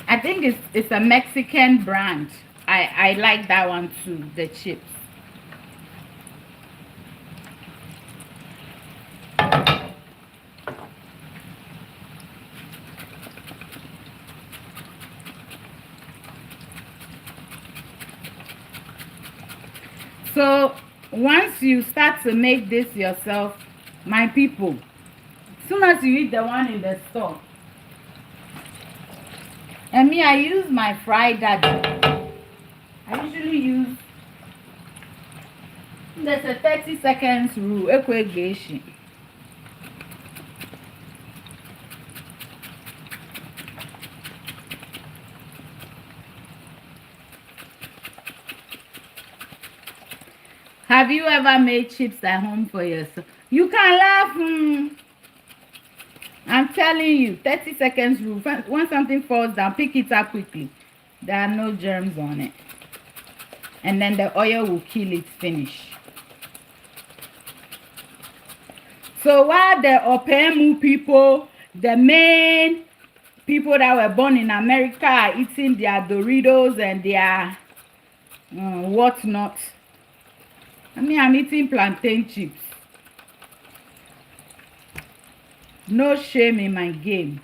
I think it's a Mexican brand. I like that one too, the chips. So once you start to make this yourself, my people, as soon as you eat the one in the store, and me, I use my fried daddy. I usually use, there's a 30 seconds rule. Have you ever made chips at home for yourself? You can laugh. I'm telling you, 30 seconds rule. When something falls down, pick it up quickly. There are no germs on it. And then the oil will kill it, finish. So while the Opemu people, the main people that were born in America, are eating their Doritos and their whatnot, I mean, I'm eating plantain chips. No shame in my game.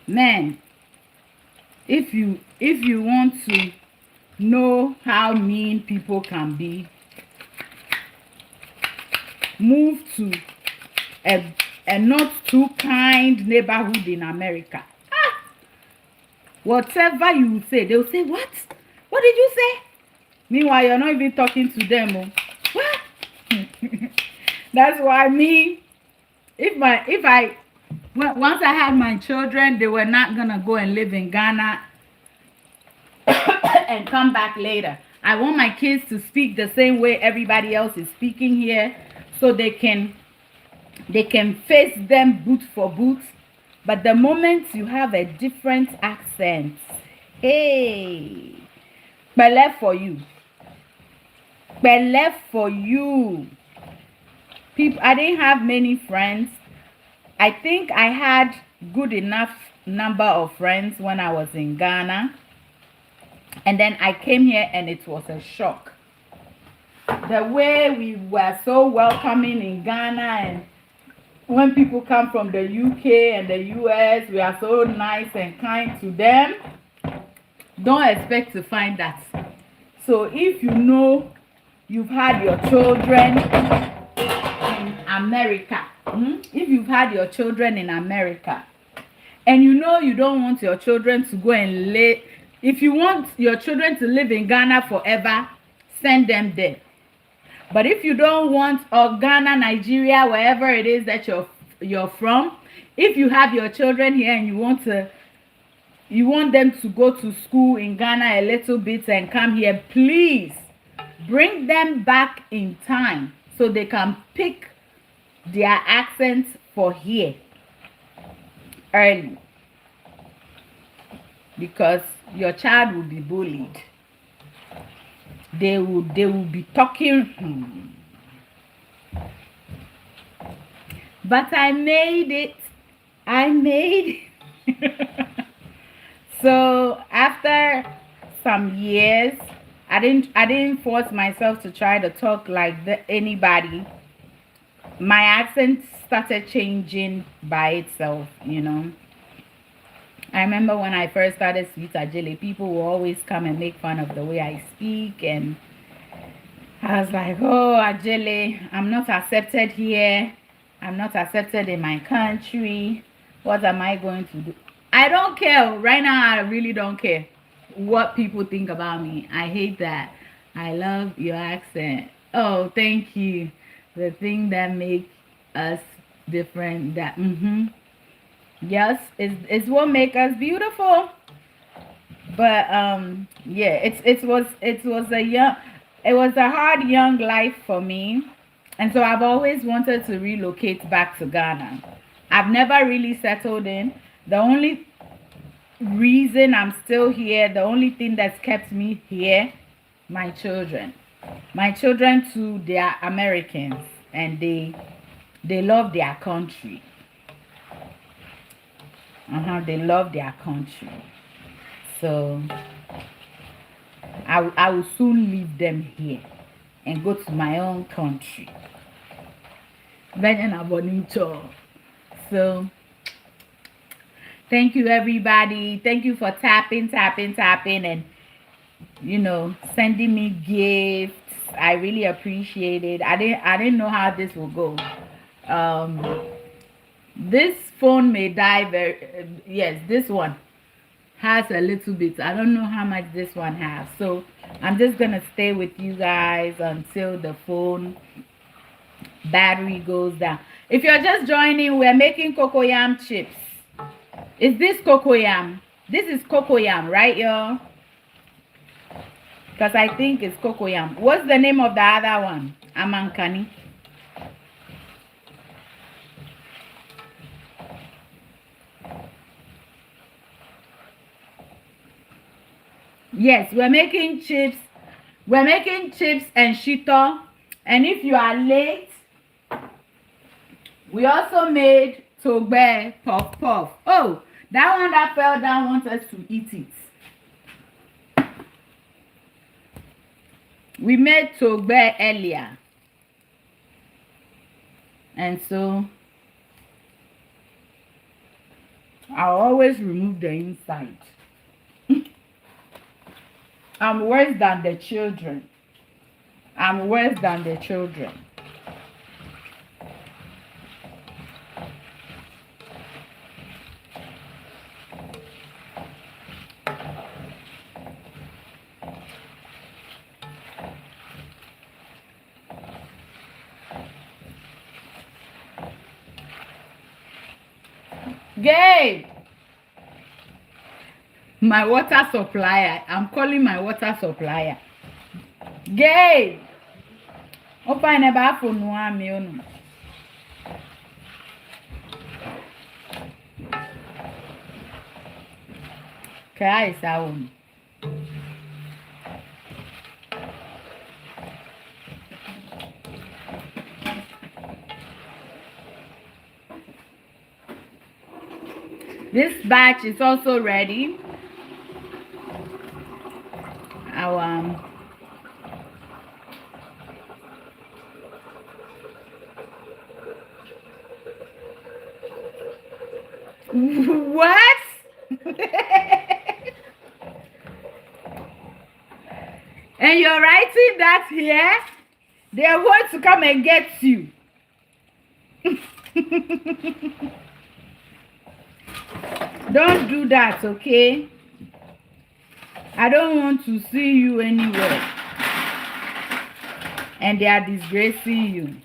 Man, if you want to know how mean people can be, move to a not too kind neighborhood in America. Whatever you say, they'll say, what did you say? Meanwhile, you're not even talking to them. Oh. What? That's why me, once I had my children, they were not gonna go and live in Ghana and come back later. I want my kids to speak the same way everybody else is speaking here, so they can face them boot for boot. But the moment you have a different accent, hey, belle for you. Belle for you. People, I didn't have many friends. I think I had good enough number of friends when I was in Ghana. And then I came here and it was a shock. The way we were so welcoming in Ghana, and when people come from the UK and the US, we are so nice and kind to them. Don't expect to find that. So if you know you've had your children in America, if you've had your children in America, and you know you don't want your children to go and live, if you want your children to live in Ghana forever, send them there. But if you don't want, or Ghana, Nigeria, wherever it is that you're from, if you have your children here and you want them to go to school in Ghana a little bit and come here, please bring them back in time so they can pick their accents for here early, because your child will be bullied. They will be talking. But I made it. So after some years, I didn't force myself to try to talk like anybody. My accent started changing by itself, you know. I remember when I first started Sweet Adjeley, people will always come and make fun of the way I speak, and I was like, oh, Adjeley, I'm not accepted here. I'm not accepted in my country. What am I going to do? I don't care. Right now, I really don't care what people think about me. I hate that. I love your accent. Oh, thank you. The thing that makes us different, that yes, it's what makes us beautiful. But yeah, it was a hard young life for me, and so I've always wanted to relocate back to Ghana. I've never really settled in. The only reason I'm still here, the only thing that's kept me here, my children. My children too, they are Americans, and they love their country. They love their country. So I will soon leave them here and go to my own country. So thank you, everybody. Thank you for tapping, and sending me gifts. I really appreciate it. I didn't know how this will go. This phone may die yes, this one has a little bit. I don't know how much this one has, so I'm just gonna stay with you guys until the phone battery goes down. If you're just joining, we're making cocoyam chips. Is this cocoyam? This is cocoyam, right, y'all? Because I think it's cocoyam. What's the name of the other one? Amankani. Yes, we're making chips. We're making chips and shito. And if you are late, we also made togbe puff puff. Oh, that one that fell down wants us to eat it. We made togbe earlier. And so I'll always remove the inside. I'm worse than the children. I'm worse than the children. Gabe! My water supplier. I'm calling my water supplier. Gabe! Opa never for no one. Kaya is our own. This batch is also ready. Our what? And you're writing that here? They are going to come and get you. Don't do that, okay? I don't want to see you anywhere. And they are disgracing you.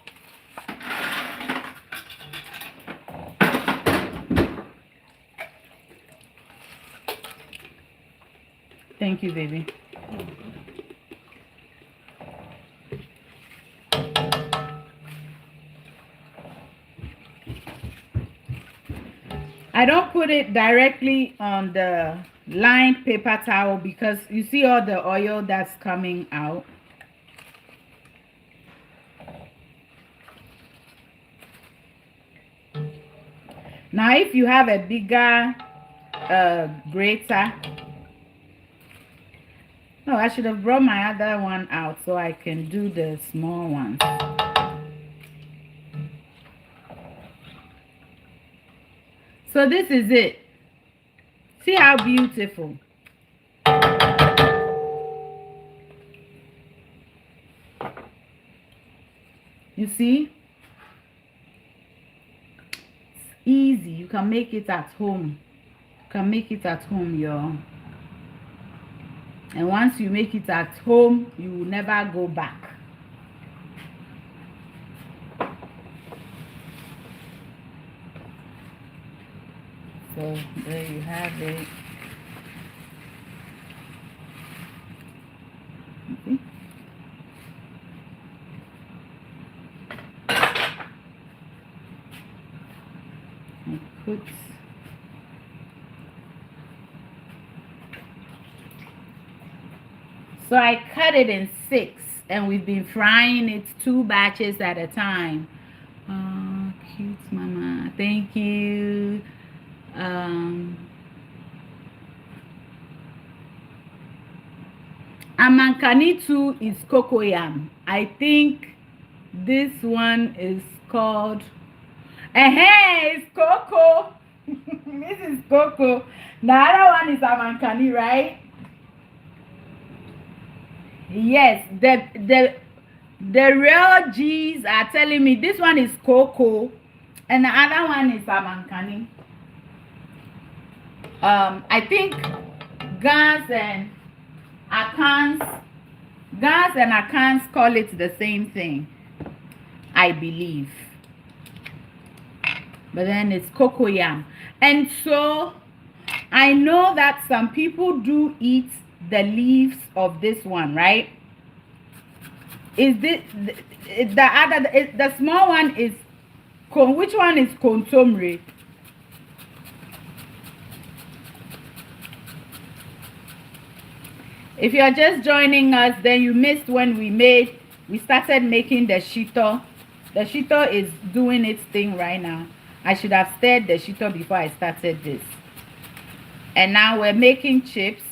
Thank you, baby. I don't put it directly on the lined paper towel because you see all the oil that's coming out. Now, if you have a bigger grater, no, I should have brought my other one out so I can do the small ones. So this is it. See how beautiful. You see? It's easy. You can make it at home. You can make it at home, y'all. And once you make it at home, you will never go back. So there you have it. Okay. I put so I cut it in 6 and we've been frying it 2 batches at a time. Oh, cute mama. Thank you. Amankani 2 is cocoyam. I think this one is called it's cocoa. This is cocoa. The other one is amankani, right? Yes, the real G's are telling me this one is cocoa and the other one is amankani. I think Gas and Akans call it the same thing, I believe. But then it's cocoyam. And so I know that some people do eat the leaves of this one, right? Is this the small one is which one is kontomire? If you're just joining us, then you missed when we made we started making the shito. The shito is doing its thing right now. I should have stirred the shito before I started this. And now we're making chips.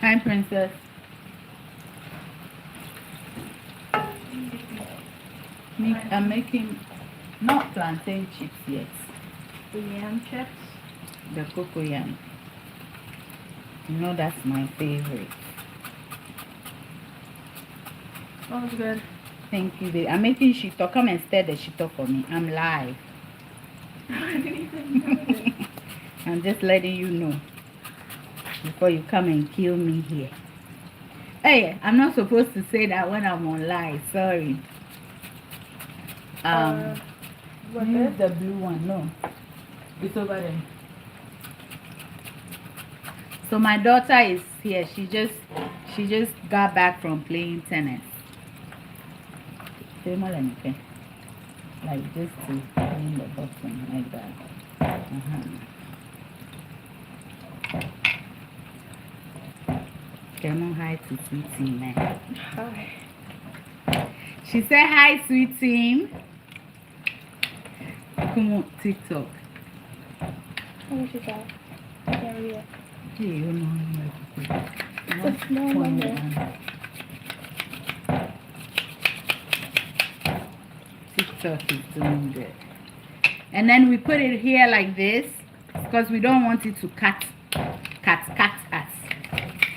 Hi, Princess. I'm making not plantain chips yet. The yam chips. The cocoa yam. You know that's my favorite. Smells good. Thank you, babe. I'm making shito. Come and stir the shito for me. I'm live. I'm just letting you know before you come and kill me here. Hey, I'm not supposed to say that when I'm on live. Sorry. What Use is the blue one. No, it's over there. So my daughter is here. She just got back from playing tennis. Say more than okay. Like just to clean the bottom like that. Come on, hi to sweet team, man. Hi. She said hi, sweet team. Come on, TikTok. How much is that? I can't read it. Hey, you know It's a small number. TikTok is doing good. And then we put it here like this because we don't want it to cut us.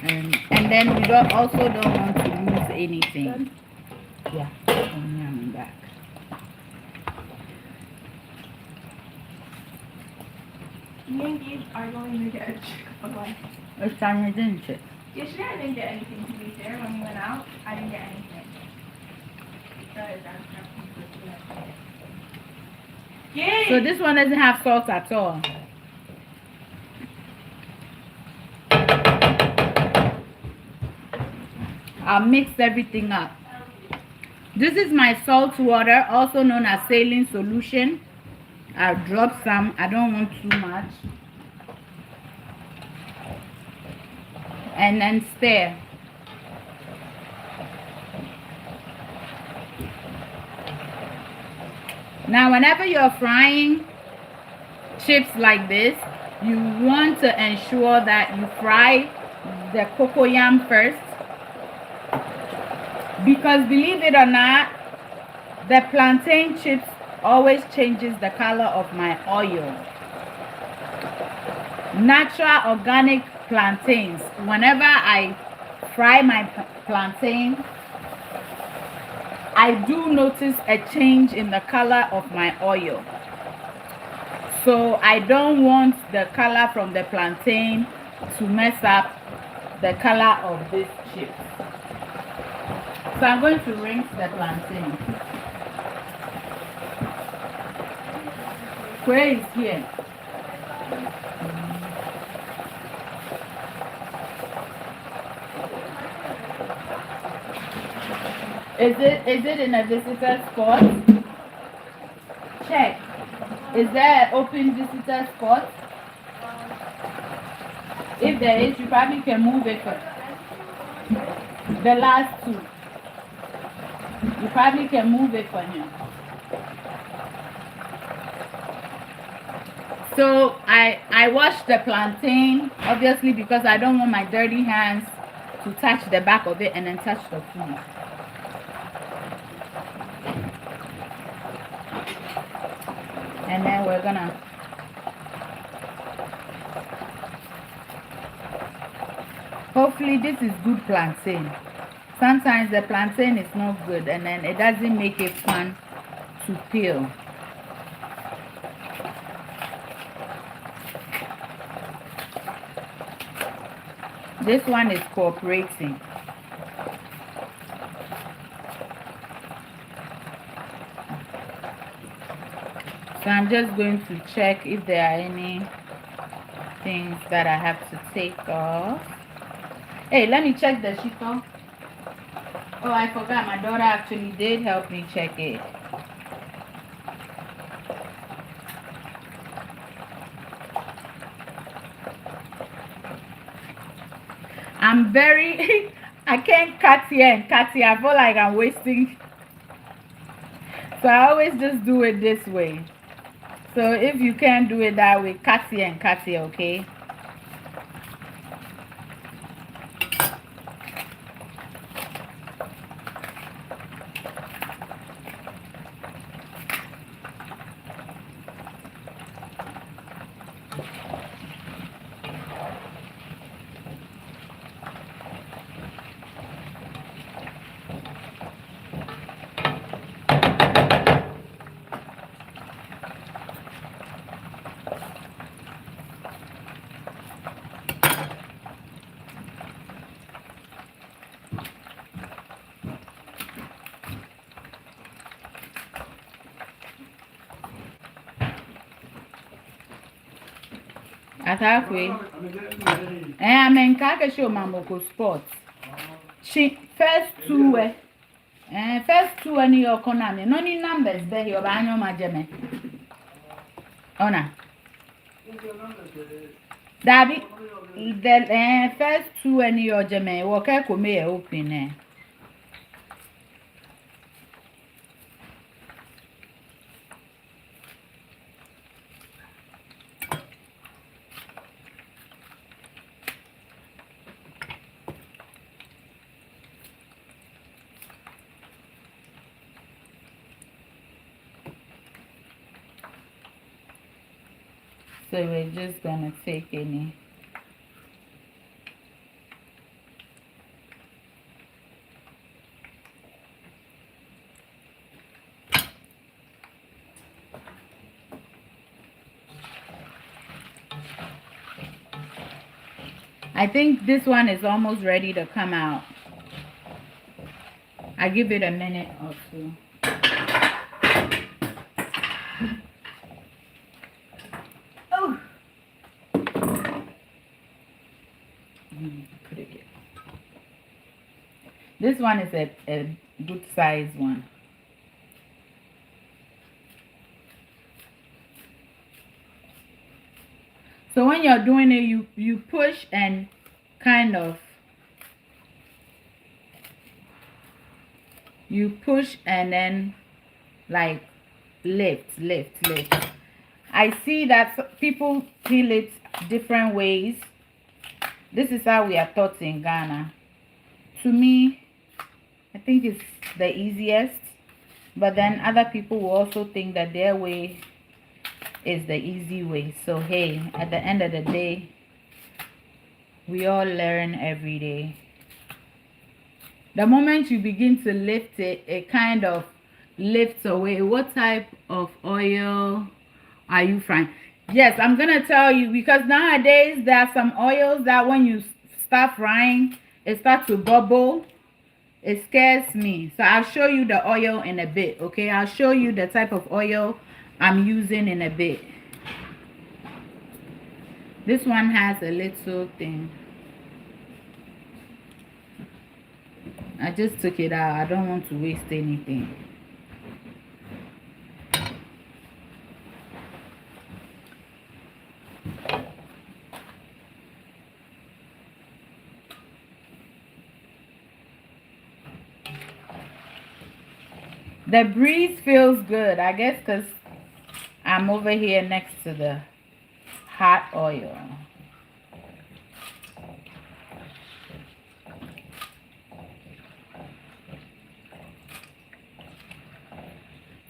And then we also don't want to lose anything. Done. Yeah, I'm back. Me and Gabe are going to get a Chick-fil-A. It's time, didn't it? Yesterday I didn't get anything to be fair. When we went out, I didn't get anything. Yay! So this one doesn't have salt at all. I'll mix everything up. This is my salt water, also known as saline solution. I'll drop some. I don't want too much. And then stir. Now, whenever you're frying chips like this, you want to ensure that you fry the cocoyam first. Because believe it or not, the plantain chips always changes the color of my oil. Natural organic plantains. Whenever I fry my plantain, I do notice a change in the color of my oil. So I don't want the color from the plantain to mess up the color of this chip. So I'm going to rinse the plantain. Where is here? Is it in a visitor spot? Check. Is there an open visitor spot? If there is, you probably can move it for the last two. You probably can move it for him. So I wash the plantain, obviously, because I don't want my dirty hands to touch the back of it and then touch the food. And then we're gonna hopefully this is good plantain. Sometimes the plantain is not good and then it doesn't make it fun to peel. This one is cooperating. So I'm just going to check if there are any things that I have to take off. Hey, let me check the Shito. Oh, I forgot. My daughter actually did help me check it. I'm very... I can't cut here and cut here. I feel like I'm wasting. So I always just do it this way. So if you can't do it that way, cut here and cut here, okay? At halfway. I mean, kaka show mamoko sports. She first two first two any your economy. No ni numbers there your banyo majeme. Ona. Dabi the first two any your jeme woke come open So we're just gonna take any. I think this one is almost ready to come out. I give it a minute or two. Oh. Put it here. This one is a good size one. So when you're doing it, you push and kind of you push and then like lift. I see that people peel it different ways. This is how we are taught in Ghana. To me, I think it's the easiest, but then other people will also think that their way is the easy way. So hey, at the end of the day, we all learn every day. The moment you begin to lift it, it kind of lifts away. What type of oil are you frying? Yes, I'm gonna tell you, because nowadays there are some oils that when you start frying, it starts to bubble. It scares me. So I'll show you the oil in a bit, okay? I'll show you the type of oil I'm using in a bit. This one has a little thing. I just took it out. I don't want to waste anything. The breeze feels good, I guess, because I'm over here next to the hot oil.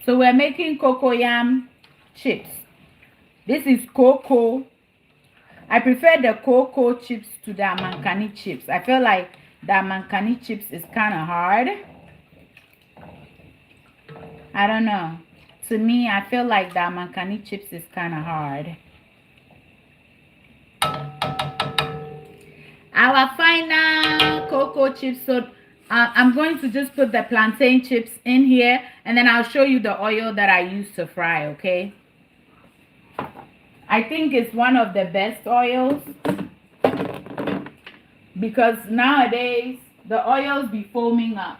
So we're making cocoyam chips. This is cocoa. I prefer the cocoa chips to the mancani chips. I feel like the mancani chips is kind of hard. I don't know. To me, I feel like the mancani chips is kind of hard. Our final cocoa chips. So I'm going to just put the plantain chips in here, and then I'll show you the oil that I use to fry, okay? I think it's one of the best oils because nowadays the oils be foaming up.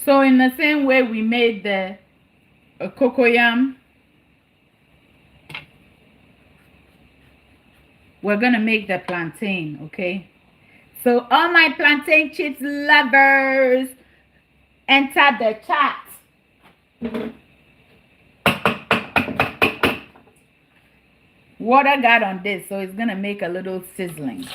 So in the same way we made the cocoyam, we're gonna make the plantain, okay? So all my plantain chips lovers, enter the chat. Water got on this, so it's gonna make a little sizzling.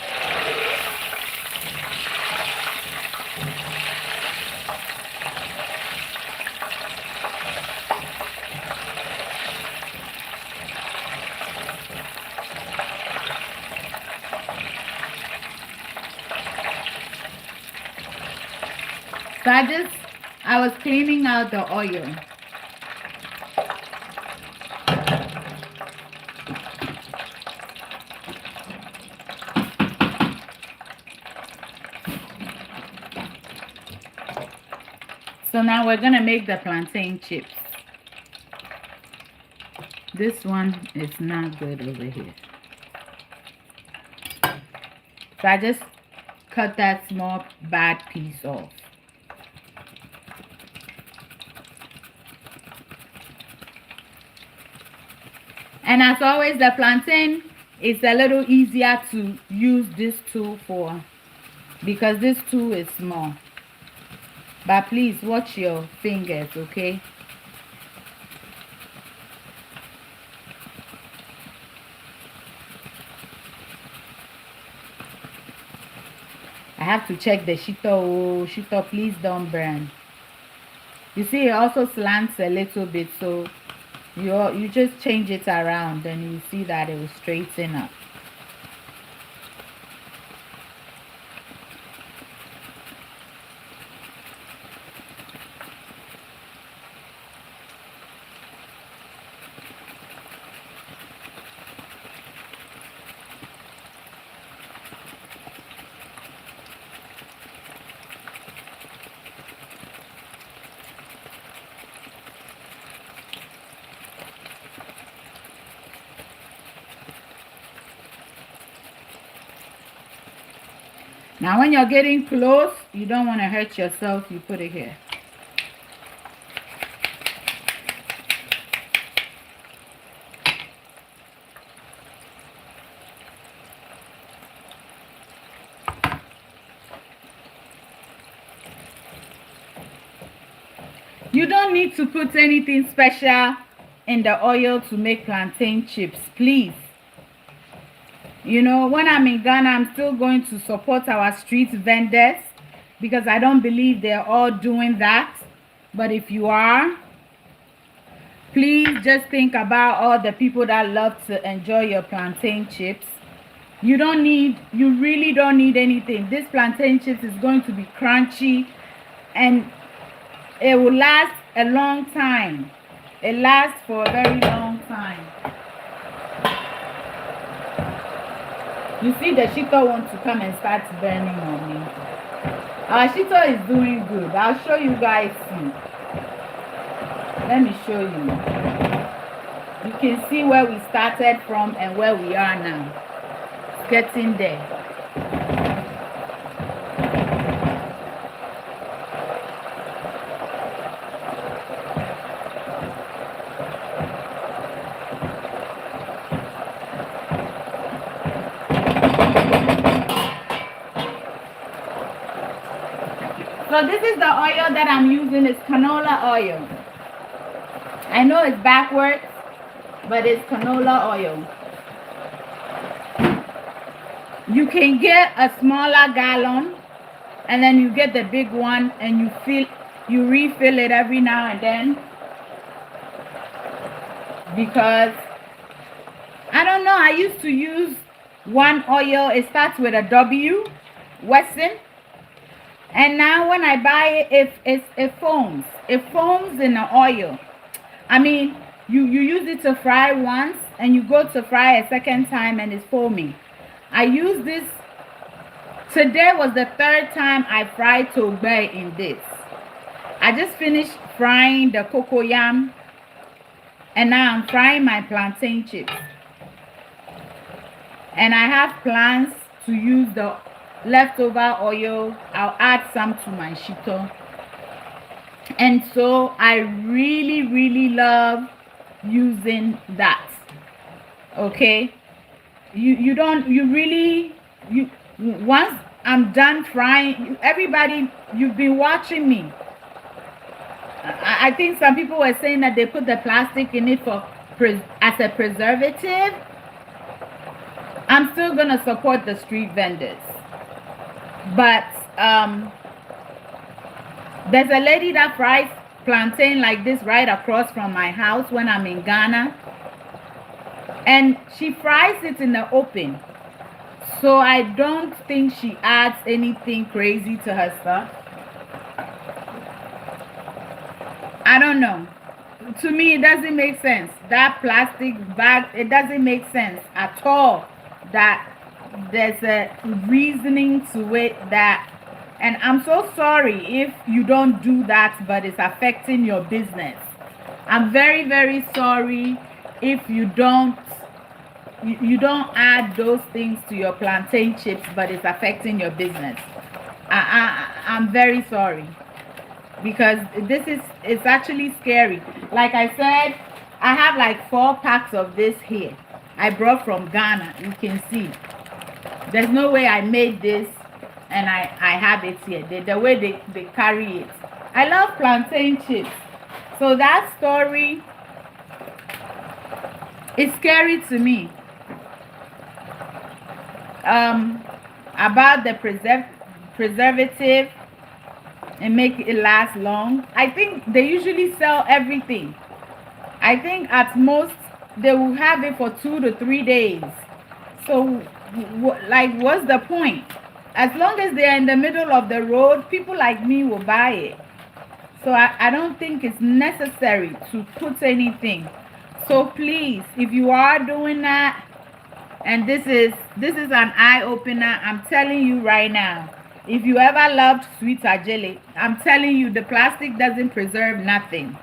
So I was cleaning out the oil. So now we're gonna make the plantain chips. This one is not good over here. So I just cut that small bad piece off. And as always, the plantain is a little easier to use this tool for because this tool is small. But please watch your fingers, okay? I have to check the Shito. Oh, Shito, please don't burn. You see, it also slants a little bit, so you just change it around and you see that it will straighten up. Now when you're getting close, you don't want to hurt yourself, you put it here. You don't need to put anything special in the oil to make plantain chips, please. You know, when I'm in Ghana, I'm still going to support our street vendors because I don't believe they're all doing that. But if you are, please just think about all the people that love to enjoy your plantain chips. You really don't need anything. This plantain chips is going to be crunchy and it will last a long time. It lasts for a very long time. You see the Shito wants to come and start burning on me. Our Shito is doing good. I'll show you guys soon. Let me show you. You can see where we started from and where we are now. It's getting there. So this is the oil that I'm using. It's canola oil. I know it's backwards, but it's canola oil. You can get a smaller gallon and then you get the big one and you refill it every now and then. Because I don't know, I used to use one oil. It starts with a W, Wesson. And now when I buy it, it foams. It foams in the oil. I mean, you use it to fry once and you go to fry a second time and it's foaming. I use this Today was the third time I fried tobe in this. I just finished frying the cocoyam, and now I'm frying my plantain chips. And I have plans to use the leftover oil. I'll add some to my shito. And so I really love using that. Okay, you once I'm done frying, everybody, you've been watching me. I think some people were saying that they put the plastic in it as a preservative. I'm still gonna support the street vendors, but there's a lady that fries plantain like this right across from my house when I'm in Ghana, and she fries it in the open. So I don't think she adds anything crazy to her stuff. I don't know. To me, it doesn't make sense. That plastic bag, it doesn't make sense at all. That there's a reasoning to it that, and I'm so sorry if you don't do that, but it's affecting your business. I'm very sorry if you don't add those things to your plantain chips, but it's affecting your business. I'm very sorry, because it's actually scary. Like I said, I have like 4 packs of this here. I brought from Ghana. You can see. There's no way I made this and I have it here. The way they carry it. I love plantain chips. So that story is scary to me. About the preservative and make it last long. I think they usually sell everything. I think at most they will have it for 2 to 3 days. So what's the point? As long as they're in the middle of the road, people like me will buy it. So I don't think it's necessary to put anything. So please, if you are doing that, and this is an eye-opener, I'm telling you right now, if you ever loved sweet Adjeley, I'm telling you, the plastic doesn't preserve nothing.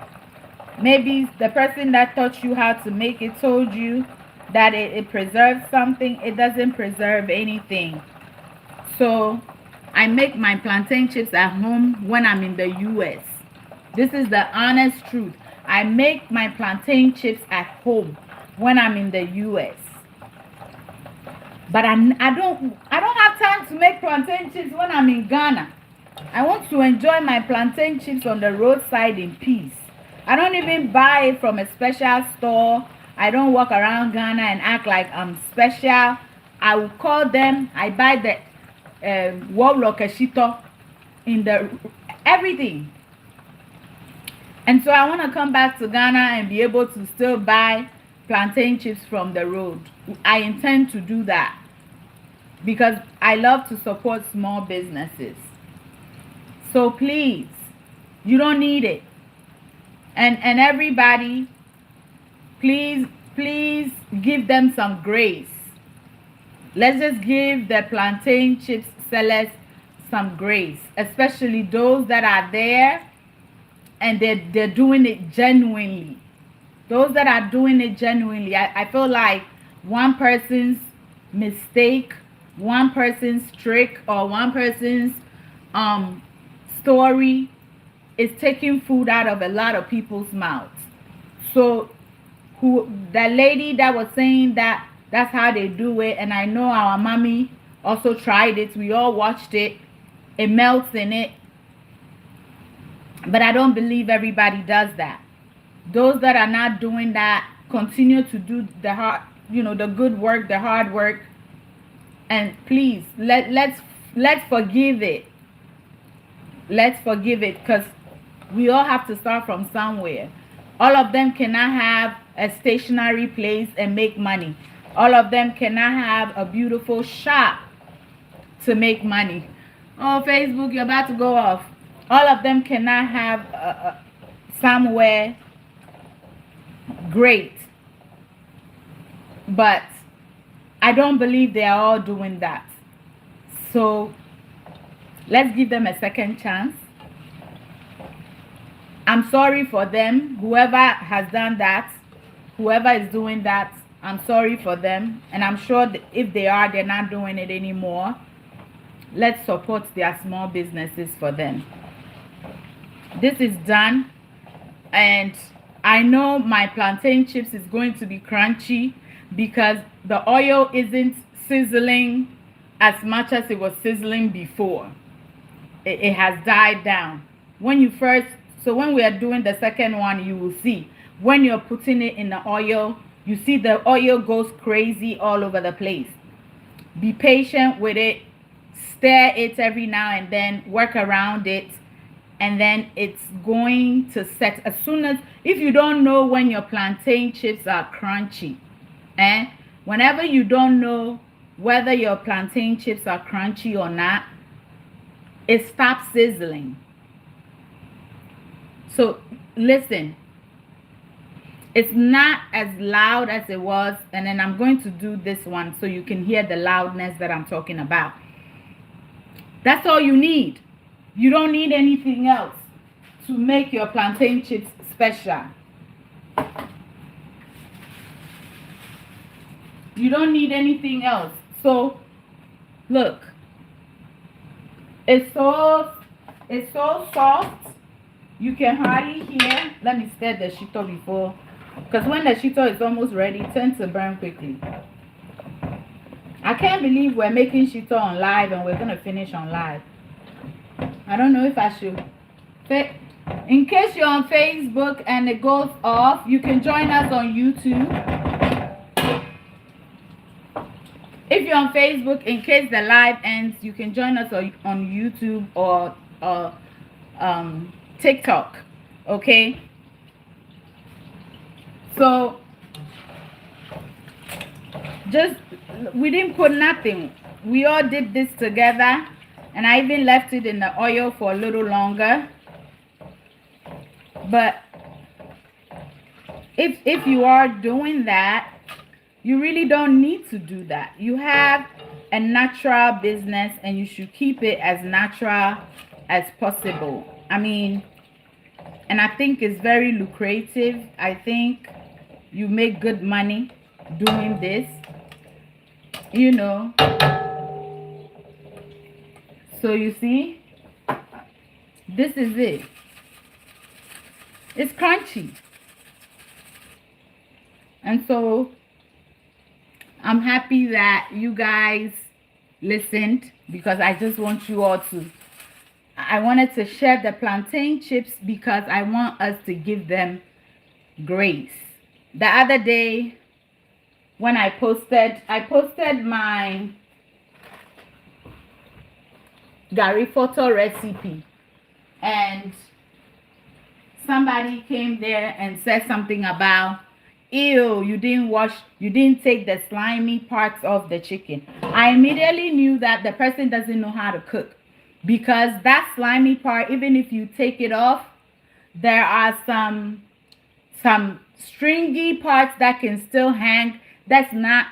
Maybe the person that taught you how to make it told you that it preserves something. It doesn't preserve anything. So I make my plantain chips at home when I'm in the US. This is the honest truth. I make my plantain chips at home when I'm in the US. But I don't have time to make plantain chips when I'm in Ghana. I want to enjoy my plantain chips on the roadside in peace. I don't even buy it from a special store. I don't walk around Ghana and act like I'm special. I will call them. I buy the Shito in the everything. And so I want to come back to Ghana and be able to still buy plantain chips from the road. I intend to do that because I love to support small businesses. So please, you don't need it. And everybody, please give them some grace. Let's just give the plantain chips sellers some grace, especially those that are there and they're doing it genuinely. Those that are doing it genuinely, I feel like one person's mistake, one person's trick, or one person's story is taking food out of a lot of people's mouths. So the lady that was saying that that's how they do it, and I know our mommy also tried it. We all watched it. It melts in it. But I don't believe everybody does that. Those that are not doing that continue to do the good work, the hard work. And please, let's forgive it. Let's forgive it, because we all have to start from somewhere. All of them cannot have a stationary place and make money. All of them cannot have a beautiful shop to make money. Oh, Facebook, you're about to go off. All of them cannot have somewhere great. But I don't believe they are all doing that. So Let's give them a second chance. I'm sorry for them. Whoever has done that, whoever is doing that, I'm sorry for them. And I'm sure if they are, they're not doing it anymore. Let's support their small businesses for them. This is done. And I know my plantain chips is going to be crunchy because the oil isn't sizzling as much as it was sizzling before. It has died down. When you first, so when we are doing the second one, you will see when you're putting it in the oil, you see the oil goes crazy all over the place. Be patient with it, stir it every now and then, work around it, and then it's going to set. As soon as, if you don't know when your plantain chips are crunchy, whenever you don't know whether your plantain chips are crunchy or not, it stops sizzling. So listen, it's not as loud as it was, and then I'm going to do this one so you can hear the loudness that I'm talking about. That's all you need. You don't need anything else to make your plantain chips special. You don't need anything else. So look, it's so soft, you can hardly hear. Let me stir the shito before, because when the shito is almost ready, it tends to burn quickly. I can't believe we're making shito on live and we're gonna finish on live. I don't know if I should. In case you're on Facebook and it goes off, you can join us on YouTube. If you're on Facebook, in case the live ends, you can join us on YouTube or TikTok. Okay? So, we didn't put nothing. We all did this together. And I even left it in the oil for a little longer. But if you are doing that, you really don't need to do that. You have a natural business and you should keep it as natural as possible. I mean, and I think it's very lucrative. I think you make good money doing this, you know. So you see, this is it. It's crunchy. And so I'm happy that you guys listened, because I just want you all to, I wanted to share the plantain chips because I want us to give them grace. The other day when I posted my Gary photo recipe, and somebody came there and said something about, ew, you didn't take the slimy parts of the chicken. I immediately knew that the person doesn't know how to cook, because that slimy part, even if you take it off, there are some stringy parts that can still hang. That's not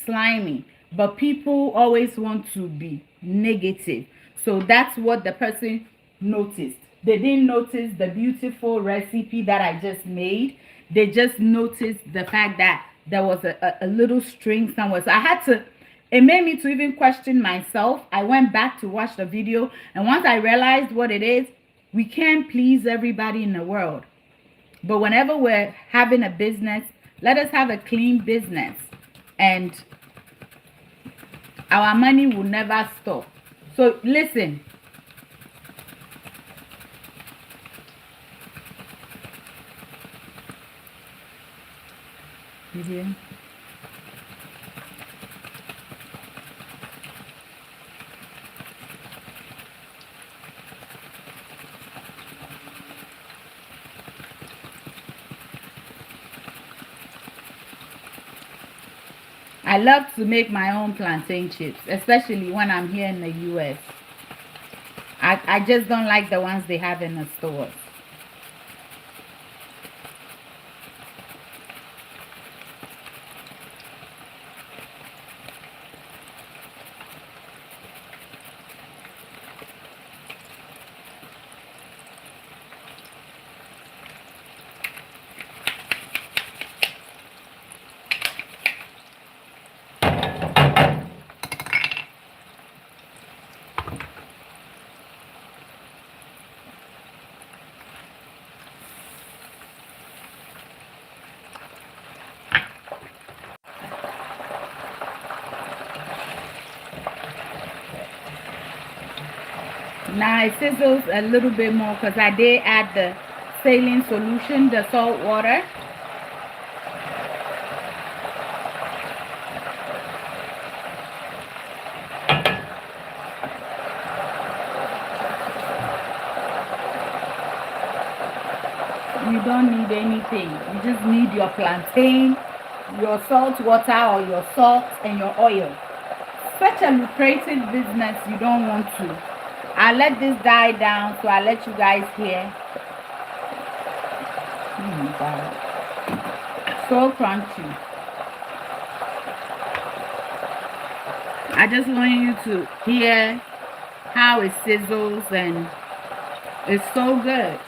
slimy, but people always want to be negative. So that's what the person noticed. They didn't notice the beautiful recipe that I just made. They just noticed the fact that there was a little string somewhere. So I had to, it made me to even question myself. I went back to watch the video, and once I realized what it is, we can't please everybody in the world. But whenever we're having a business, let us have a clean business, and our money will never stop. So listen. You hear? I love to make my own plantain chips, especially when I'm here in the US. I just don't like the ones they have in the stores. Now it sizzles a little bit more because I did add the saline solution, the salt water. You don't need anything. You just need your plantain, your salt water or your salt and your oil. Such a lucrative business, you don't want to. I'll let this die down, so I'll let you guys hear. Oh my God. So crunchy. I just want you to hear how it sizzles, and it's so good.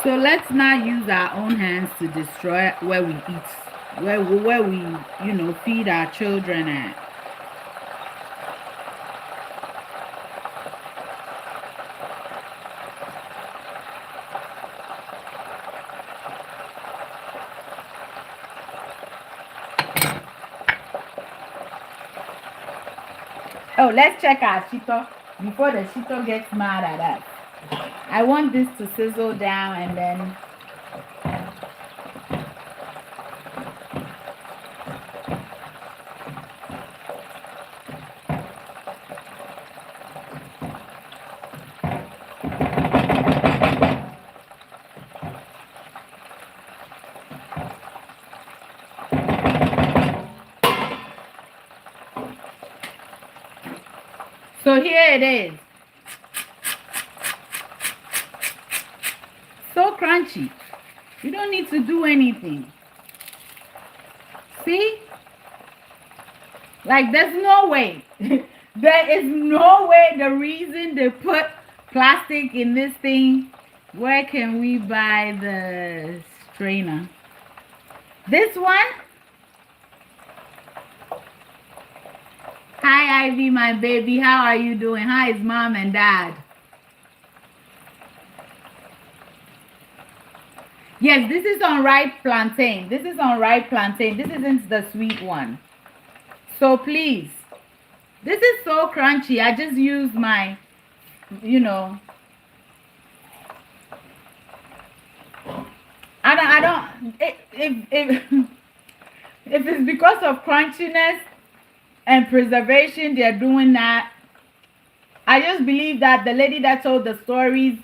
So let's not use our own hands to destroy where we eat, where we feed our children at. Oh, let's check our Shito before the Shito gets mad at us. I want this to sizzle down and then so here it is. So crunchy. You don't need to do anything. See? Like, there's no way. There is no way. The reason they put plastic in this thing. Where can we buy the strainer? This one? Hi, Ivy, my baby. How are you doing? How is mom and dad? Yes, this is unripe plantain. This is unripe plantain. This isn't the sweet one. So please, this is so crunchy. I just used my, if it's because of crunchiness and preservation, they're doing that. I just believe that the lady that told the stories,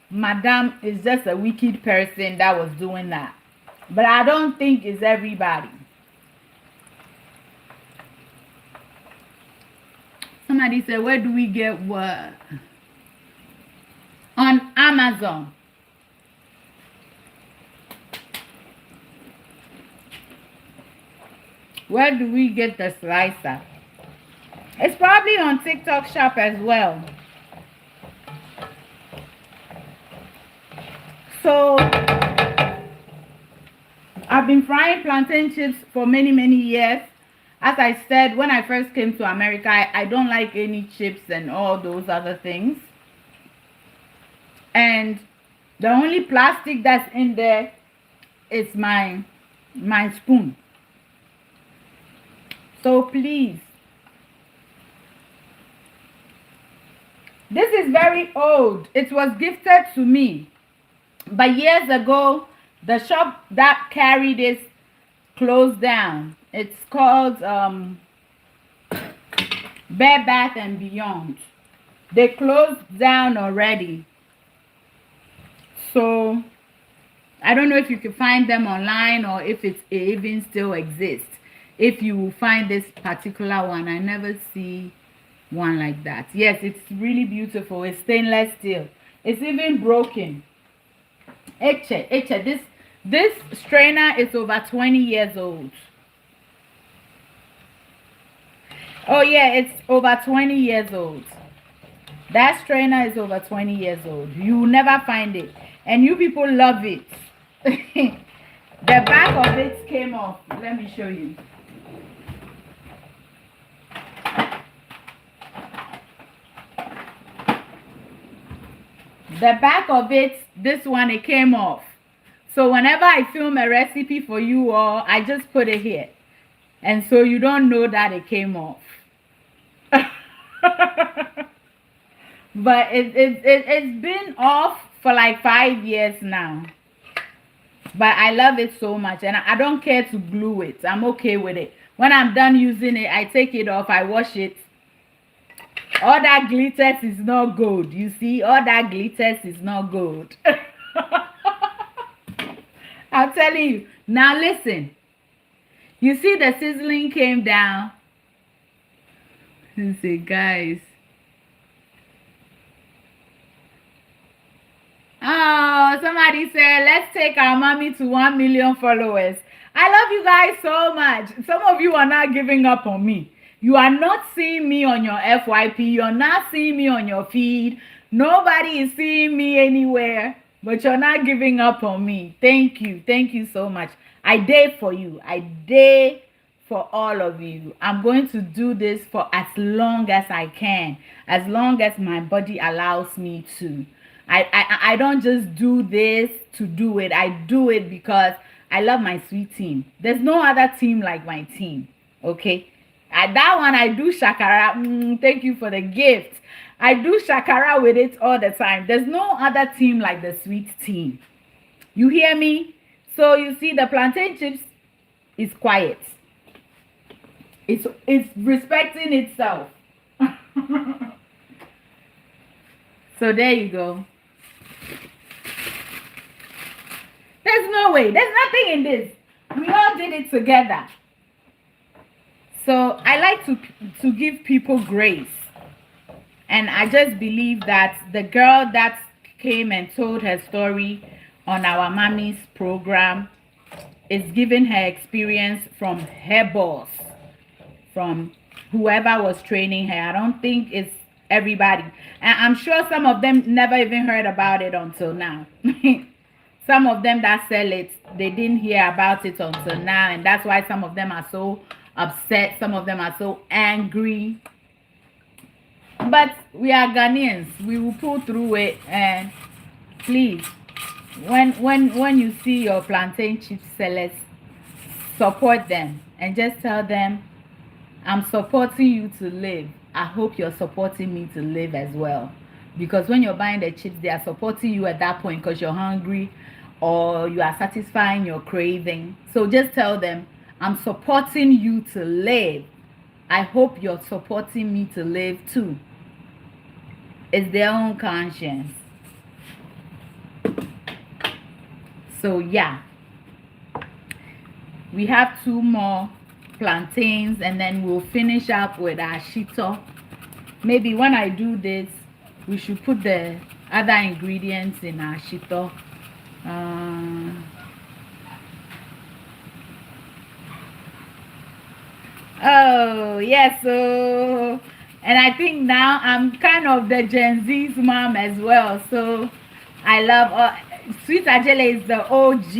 Madame, is just a wicked person that was doing that. But I don't think it's everybody. Somebody said, where do we get what? On Amazon. Where do we get the slicer? It's probably on TikTok shop as well. So I've been frying plantain chips for many years. As I said, when I first came to America, I don't like any chips and all those other things. And the only plastic that's in there is my spoon. So please, this is very old. It was gifted to me. But years ago, the shop that carried this closed down. It's called Bed Bath and Beyond. They closed down already. So I don't know if you can find them online or if it even still exists. If you find this particular one, I never see one like that. Yes, it's really beautiful. It's stainless steel. It's even broken. This strainer is over 20 years old. Oh yeah, it's over 20 years old. That strainer is over 20 years old. You will never find it. And you people love it. The back of it came off. Let me show you. The back of it, this one, it came off. So whenever I film a recipe for you all, I just put it here. And so you don't know that it came off. But it's been off for like 5 years now. But I love it so much, and I don't care to glue it. I'm okay with it. When I'm done using it, I take it off, I wash it. All that glitters is not gold. You see, all that glitters is not gold. I'm telling you. Now listen. You see the sizzling came down. You see, guys. Oh, somebody said, let's take our mommy to 1 million followers. I love you guys so much. Some of you are not giving up on me. You are not seeing me on your FYP. You're not seeing me on your feed. Nobody is seeing me anywhere, but you're not giving up on me. Thank you. Thank you so much. I dare for you. I dare for all of you. I'm going to do this for as long as I can, as long as my body allows me to. I don't just do this to do it. I do it because I love my sweet team. There's no other team like my team. Okay. At that one, I do shakara. Thank you for the gift. I do shakara with it all the time. There's no other team like the sweet team. You hear me? So you see the plantain chips is quiet. It's respecting itself. So there you go. There's no way. There's nothing in this. We all did it together. So I like to give people grace. And I just believe that the girl that came and told her story on our mommy's program is giving her experience from her boss, from whoever was training her. I don't think it's everybody. And I'm sure some of them never even heard about it until now. Some of them that sell it, they didn't hear about it until now, and that's why some of them are so upset. Some of them are so angry. But we are Ghanaians. We will pull through it. And please, when you see your plantain chip sellers, support them and just tell them, I'm supporting you to live. I hope you're supporting me to live as well. Because when you're buying the chips, they are supporting you at that point because you're hungry or you are satisfying your craving. So just tell them, I'm supporting you to live. I hope you're supporting me to live too. It's their own conscience. So yeah. We have 2 more plantains and then we'll finish up with our shito. Maybe when I do this, we should put the other ingredients in our shito. Oh yes, so and I think now I'm kind of the Gen Z's mom as well. So I love Sweet Adjeley is the OG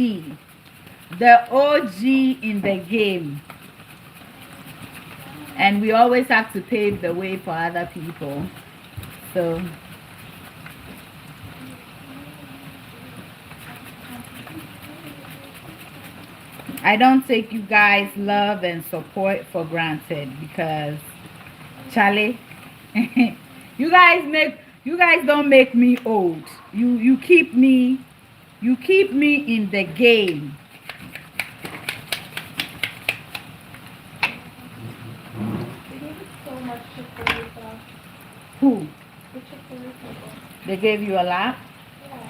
in the game. And we always have to pave the way for other people. So I don't take you guys' love and support for granted because Charlie, you guys don't make me old. You keep me in the game. Who? They gave you a lot? Yeah.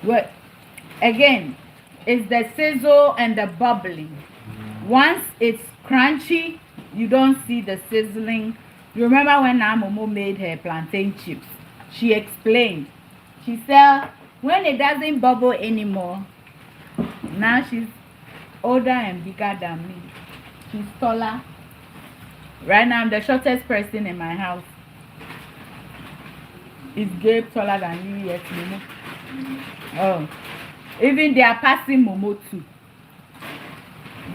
What? Again, it's the sizzle and the bubbling. Once it's crunchy, you don't see the sizzling. You remember when Momo made her plantain chips? She explained. She said, when it doesn't bubble anymore, now she's older and bigger than me. She's taller. Right now, I'm the shortest person in my house. Is Gabe taller than you? Yes, Momo. Oh. Even they are passing Momo too.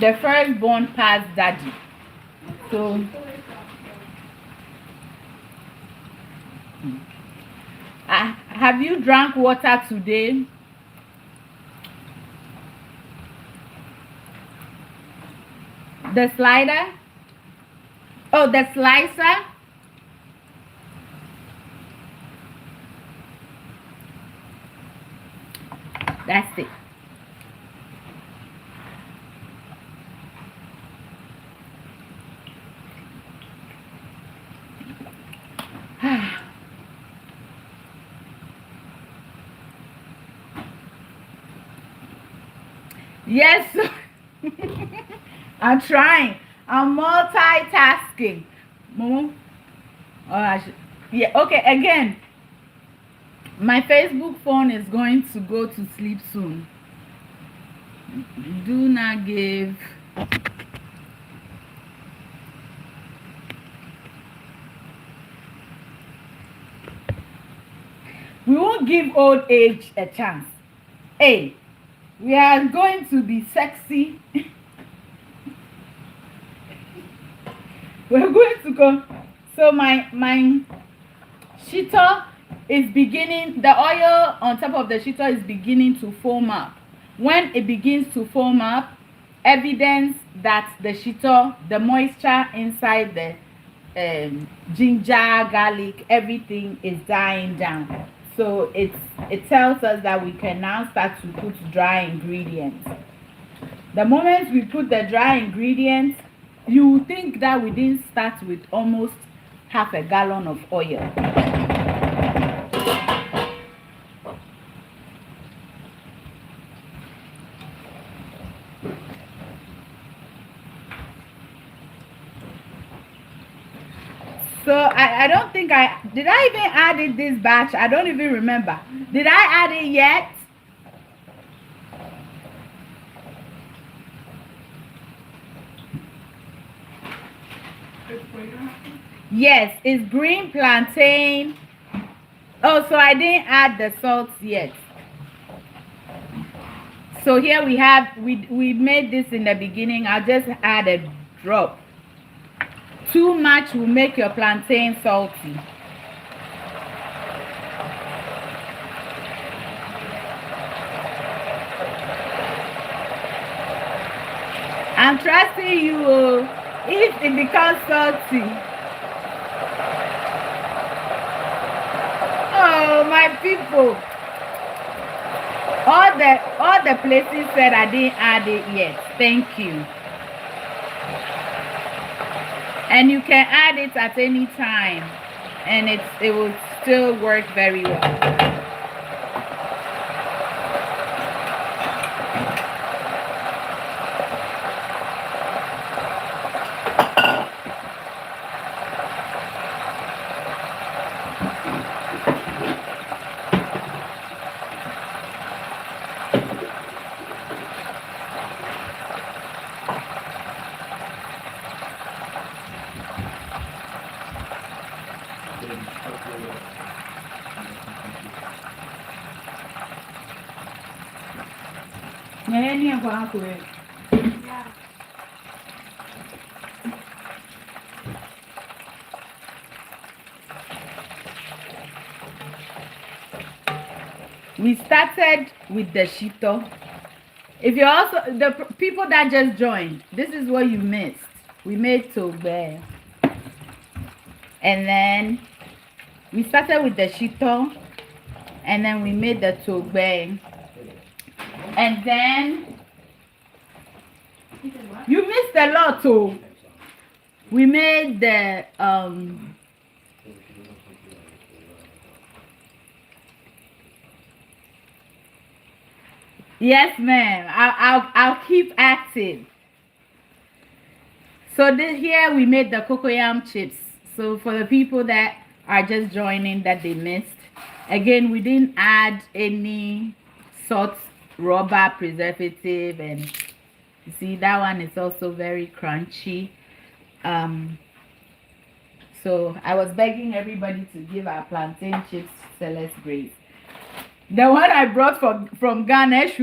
The firstborn passed Daddy. So, Have you drank water today? The slider? Oh, the slicer? That's it. Yes. I'm trying. I'm multitasking. Momo? Oh, yeah, okay, again. My Facebook phone is going to go to sleep soon. Do not give. We won't give old age a chance. Hey, we are going to be sexy. We're going to go. So my Shito is beginning, the oil on top of the Shito is beginning to foam up. When it begins to foam up, evidence that the Shito, the moisture inside the ginger, garlic, everything is dying down. So it tells us that we can now start to put dry ingredients. The moment we put the dry ingredients, you would think that we didn't start with almost half a gallon of oil. So I don't think did I even add it this batch? I don't even remember. Did I add it yet? Yes, it's green plantain. Oh, so I didn't add the salt yet. So here we have, we made this in the beginning. I'll just add a drop. Too much will make your plantain salty. I'm trusting you if it becomes salty. Oh, my people. All the places said I didn't add it yet. Thank you. And you can add it at any time, and it will still work very well. We started with the Shito. If you're also the people that just joined, this is what you missed. We made tobe, and then we started with the Shito, and then we made the tobe, and then you missed a lot too. We made the yes, ma'am. I'll keep active. So here we made the cocoyam chips. So for the people that are just joining that they missed, again, we didn't add any salt, rubber, preservative, and you see that one is also very crunchy. So I was begging everybody to give our plantain chips Celeste Grace. The one I brought from Ghana, if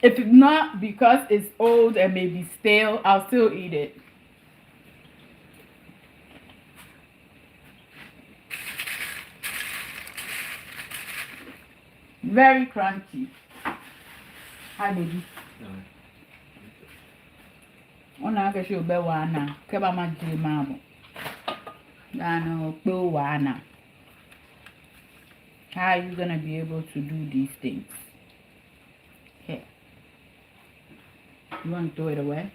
it's not because it's old and maybe stale, I'll still eat it. Very crunchy. Hi, baby. On a get you bewana. Kebama Jimabo. Dano, Wana. How are you gonna be able to do these things? Here. You want to throw it away?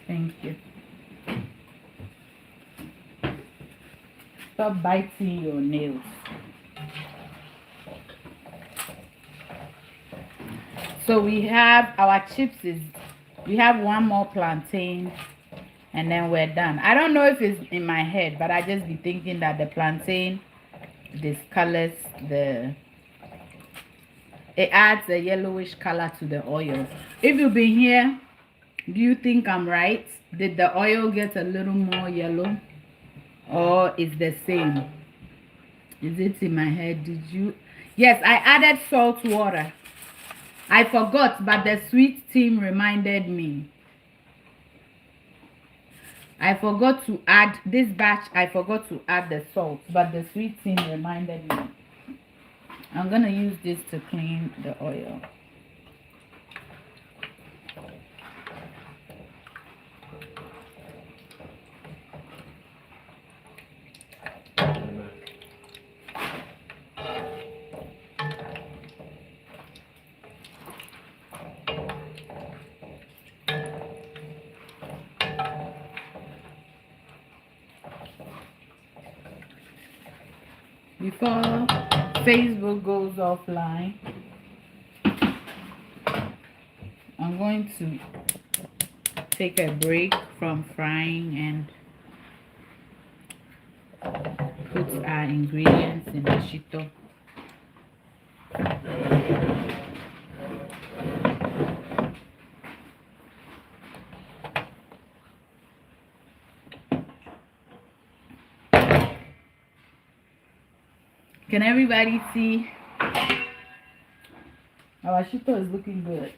Thank you. Stop biting your nails. So we have our chips we have one more plantain and then we're done. I don't know if it's in my head, but I just be thinking that the plantain discolors it adds a yellowish color to the oil. If you've been here, do you think I'm right? Did the oil get a little more yellow? Or is the same? Is it in my head? Did you? Yes, I added salt water. I forgot, but the sweet team reminded me. I forgot to add this batch. I forgot to add the salt, but the sweet team reminded me. I'm gonna use this to clean the oil. Before Facebook goes offline, I'm going to take a break from frying and put our ingredients in the Shito. Can everybody see? Our Shito is looking good.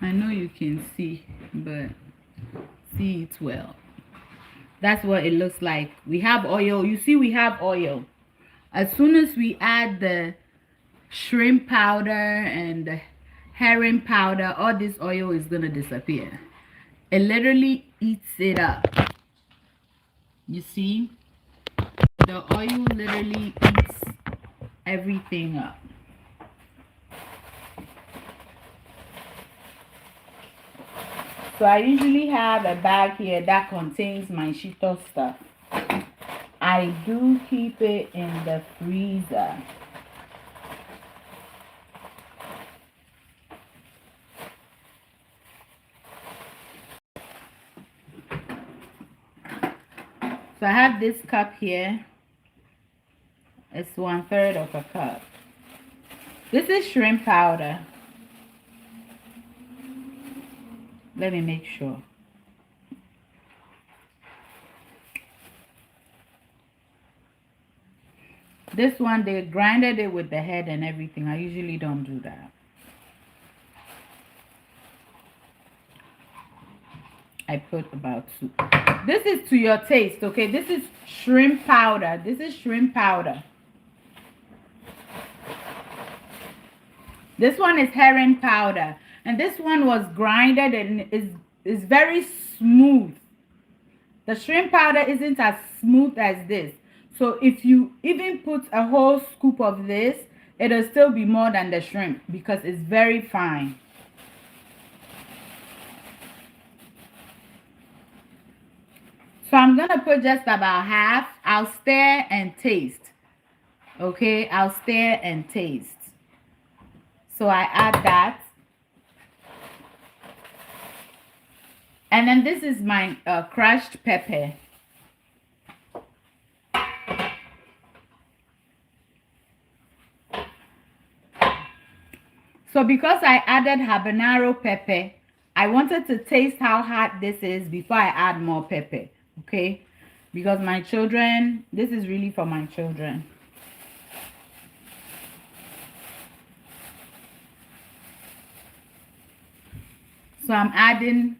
I know you can see, but see it well. That's what it looks like. We have oil. You see, we have oil. As soon as we add the shrimp powder and the herring powder, all this oil is going to disappear. It literally eats it up. You see? The oil literally eats everything up. So I usually have a bag here that contains my Shito stuff. I do keep it in the freezer. So I have this cup here. It's 1/3 of a cup. This is shrimp powder. Let me make sure. This one, they grinded it with the head and everything. I usually don't do that. I put about 2. This is to your taste, okay? This is shrimp powder. This is shrimp powder. This one is herring powder. And this one was grinded and is very smooth. The shrimp powder isn't as smooth as this. So if you even put a whole scoop of this, it'll still be more than the shrimp because it's very fine. So I'm going to put just about half. I'll stir and taste. Okay, I'll stir and taste. So I add that. And then this is my crushed pepper. So because I added habanero pepper, I wanted to taste how hot this is before I add more pepper. Okay? Because my children, this is really for my children. So I'm adding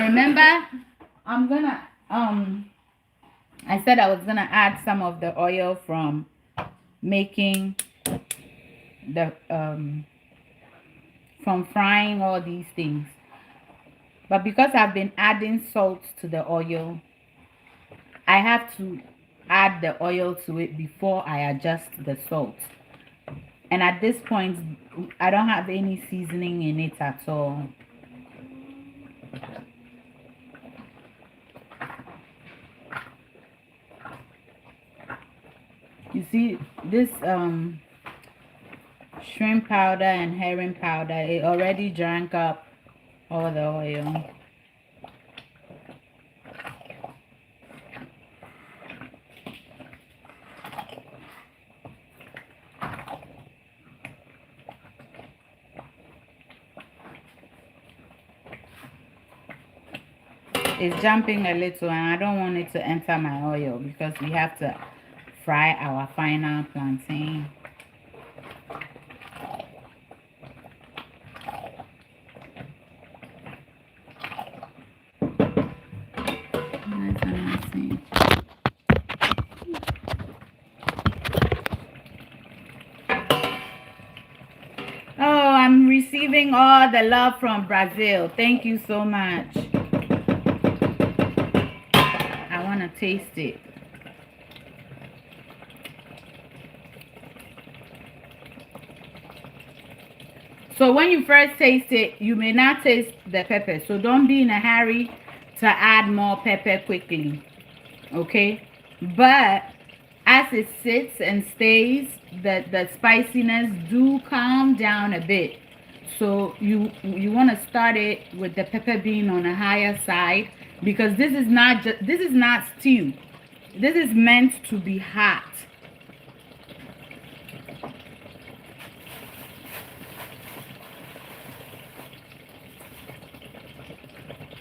Remember, I'm gonna I said I was gonna add some of the oil from making the from frying all these things, but because I've been adding salt to the oil, I have to add the oil to it before I adjust the salt. And at this point, I don't have any seasoning in it at all. You see, this shrimp powder and herring powder, it already drank up all the oil. It's jumping a little, and I don't want it to enter my oil because we have to fry our final plantain. Oh, I'm receiving all the love from Brazil. Thank you so much. I want to taste it. So when you first taste it, you may not taste the pepper. So don't be in a hurry to add more pepper quickly. Okay? But as it sits and stays, the spiciness do calm down a bit. So you want to start it with the pepper being on a higher side, because this is not stew. This is meant to be hot.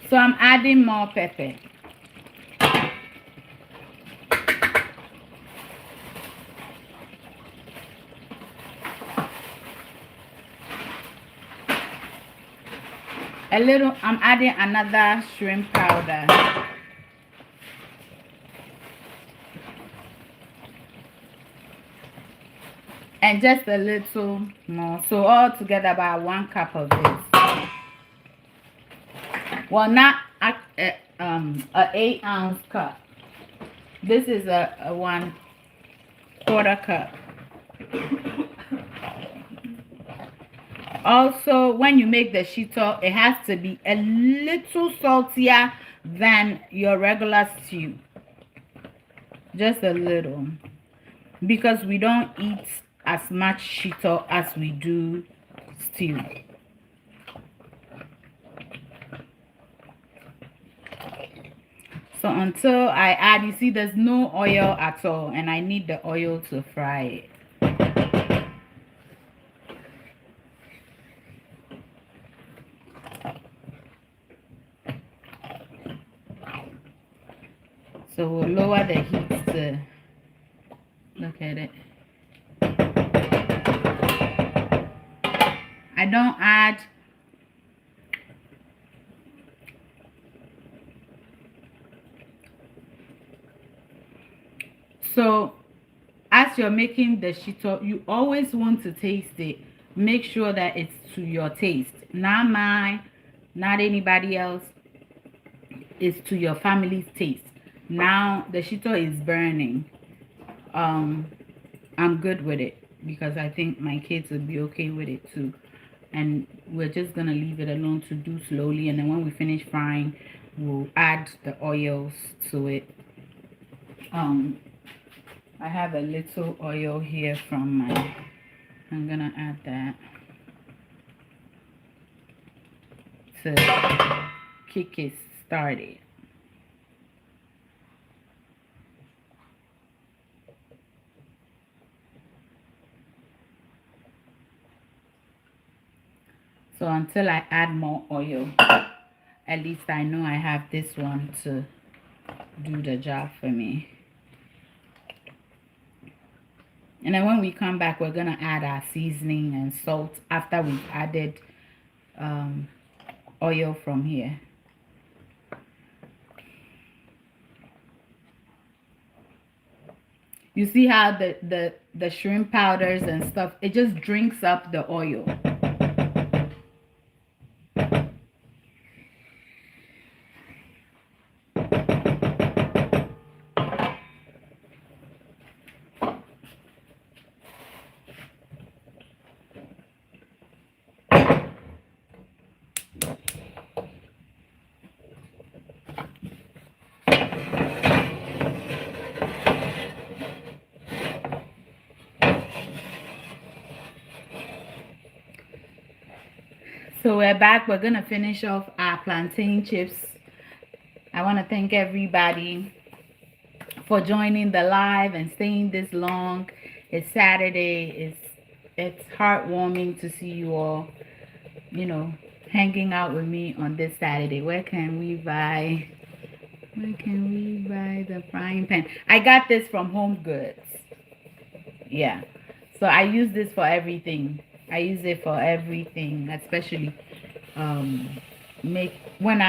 So I'm adding more pepper. A little, I'm adding another shrimp powder. And just a little more. So all together about 1 cup of this. Well, not a 8-ounce cup. This is a 1/4 cup. Also, when you make the shito, it has to be a little saltier than your regular stew. Just a little. Because we don't eat as much shito as we do stew. So until I add, you see there's no oil at all, and I need the oil to fry it. So we'll lower the heat to look at it. I don't add so as you're making the shito, you always want to taste it. Make sure that it's to your taste, not mine, not anybody else. It's to your family's taste. Now the shito is burning. I'm good with it because I think my kids would be okay with it too. And we're just gonna leave it alone to do slowly, and then when we finish frying, we'll add the oils to it. I have a little oil here from my, I'm gonna add that to kick it started. So until I add more oil, at least I know I have this one to do the job for me. And then when we come back, we're gonna add our seasoning and salt after we've added oil from here. You see how the shrimp powders and stuff, it just drinks up the oil. So we're back. We're gonna finish off our plantain chips. I want to thank everybody for joining the live and staying this long. It's Saturday. It's heartwarming to see you all, you know, hanging out with me on this Saturday. Where can we buy the frying pan? I got this from Home Goods. Yeah. So I use this for everything. I use it for everything, especially make when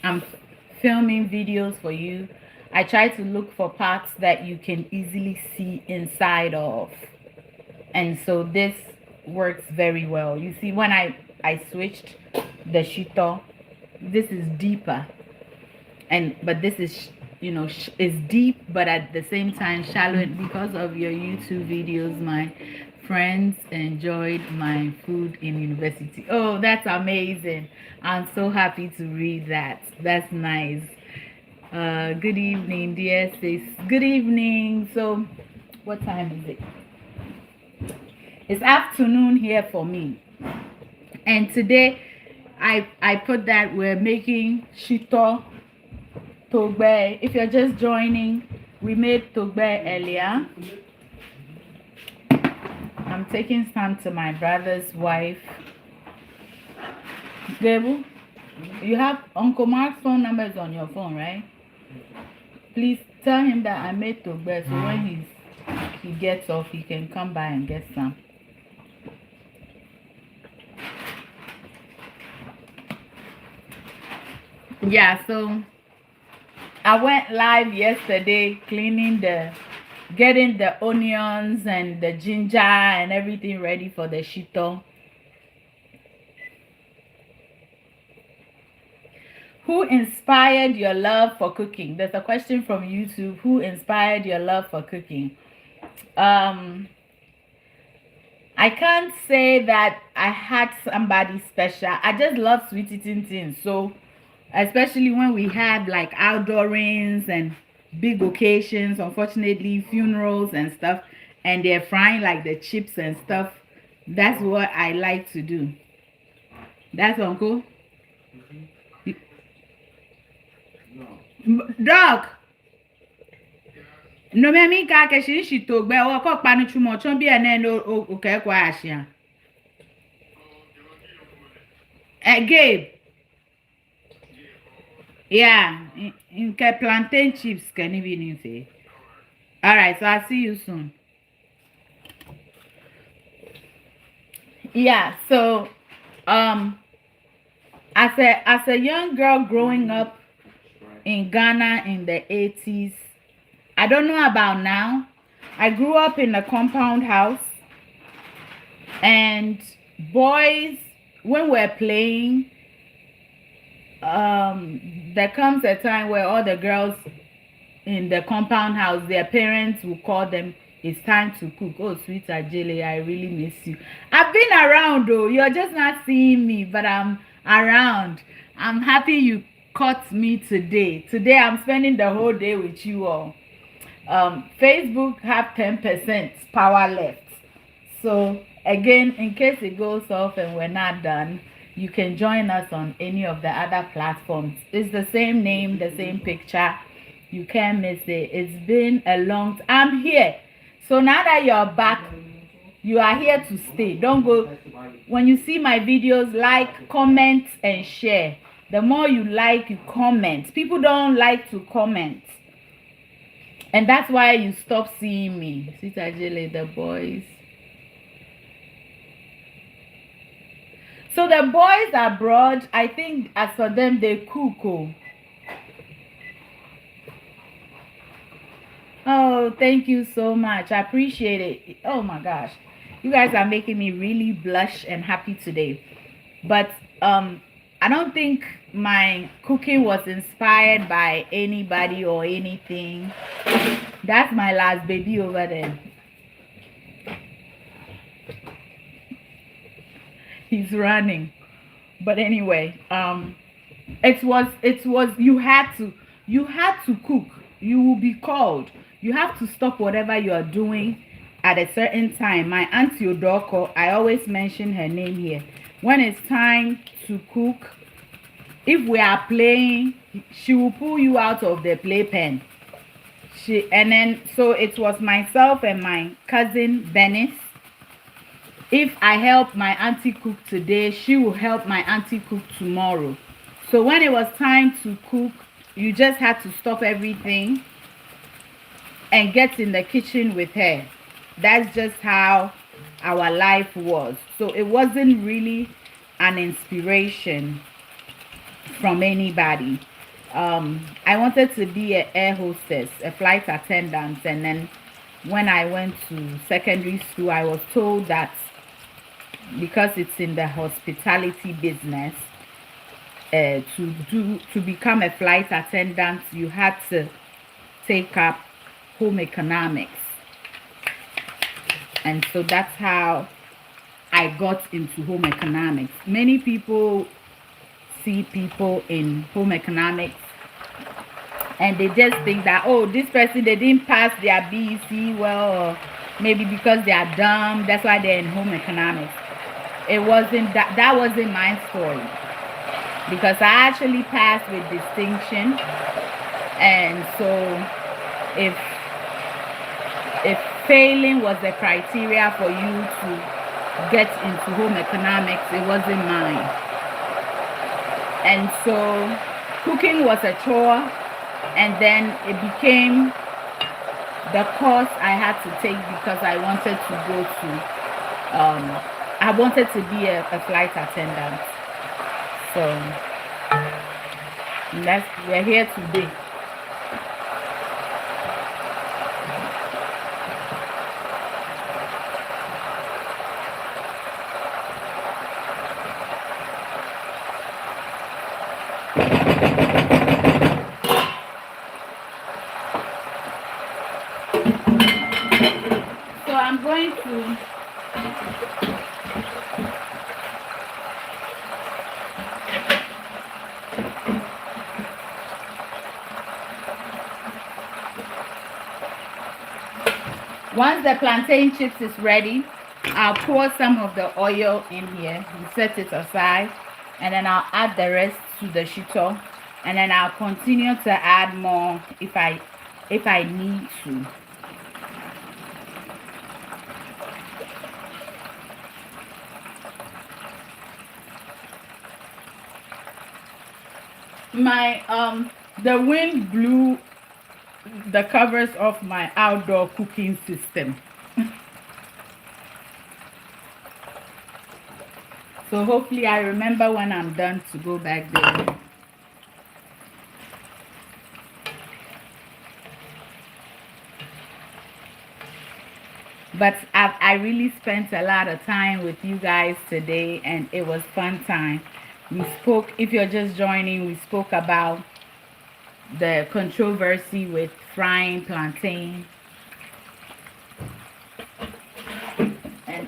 I'm filming videos for you. I try to look for parts that you can easily see inside of, and so this works very well. You see, when I switched the Shito, this is deeper, but this is, you know, is deep, but at the same time shallow. Because of your YouTube videos, my friends enjoyed my food in university. Oh, that's amazing. I'm so happy to read that. That's nice. Good evening, dear sis. Good evening. So what time is it? It's afternoon here for me, and today I put that we're making Shito togbe. If you're just joining, we made togbe earlier. I'm taking some to my brother's wife. Gabu, you have Uncle Mark's phone numbers on your phone, right? Please tell him that I made togbe, so when he gets off, he can come by and get some. Yeah, so I went live yesterday getting the onions and the ginger and everything ready for the Shito. Who inspired your love for cooking? There's a question from YouTube. Who inspired your love for cooking? I can't say that I had somebody special. I just love sweet eating things. So especially when we had like outdoorings and big occasions, unfortunately funerals and stuff, and they're frying like the chips and stuff, that's what I like to do. That's Uncle. Dog. No me mi ka ke shi to gbe o ko panu chumo chon bi ene no o ke kwa ashia. Gabe. Yeah, in plantain chips can even say. All right, so I'll see you soon. Yeah, so as a young girl growing up in Ghana in the 80s, I don't know about now. I grew up in a compound house, and boys, when we're playing, there comes a time where all the girls in the compound house, their parents will call them, it's time to cook. Oh, sweet Adjeley, I really miss you. I've been around though. You're just not seeing me, but I'm around. I'm happy you caught me today. Today I'm spending the whole day with you all. Facebook have 10% power left. So again, in case it goes off and we're not done, you can join us on any of the other platforms. It's the same name, the same picture. You can't miss it. It's been a long time. I'm here. So now that you're back, you are here to stay. Don't go. When you see my videos, like, comment, and share. The more you like, you comment. People don't like to comment. And that's why you stop seeing me. See, Adjeley, the boys. So the boys abroad, I think as for them, they cook. Oh, thank you so much. I appreciate it. Oh my gosh. You guys are making me really blush and happy today. But I don't think my cooking was inspired by anybody or anything. That's my last baby over there. He's running. But anyway, it was you had to cook. You will be called. You have to stop whatever you are doing at a certain time. My auntie Odoko, I always mention her name here. When it's time to cook, if we are playing, she will pull you out of the playpen. And then so it was myself and my cousin Venice. If I help my auntie cook today, she will help my auntie cook tomorrow. So when it was time to cook, you just had to stop everything and get in the kitchen with her. That's just how our life was. So it wasn't really an inspiration from anybody. I wanted to be an air hostess, a flight attendant, and then when I went to secondary school, I was told that because it's in the hospitality business, to become a flight attendant, you had to take up home economics, and so that's how I got into home economics. Many people see people in home economics and they just think that, oh, this person, they didn't pass their BEC well, or maybe because they are dumb, that's why they're in home economics. It wasn't that wasn't my story, because I actually passed with distinction. And so if failing was the criteria for you to get into home economics, it wasn't mine. And so cooking was a chore, and then it became the course I had to take because I wanted to go to I wanted to be a flight attendant. So we're here today. So I'm going to once the plantain chips is ready, I'll pour some of the oil in here and set it aside, and then I'll add the rest to the shito, and then I'll continue to add more if I need to. My the wind blew the covers of my outdoor cooking system. So hopefully I remember when I'm done to go back there. But I really spent a lot of time with you guys today, and it was fun time. We spoke, if you're just joining, we spoke about the controversy with frying plantain and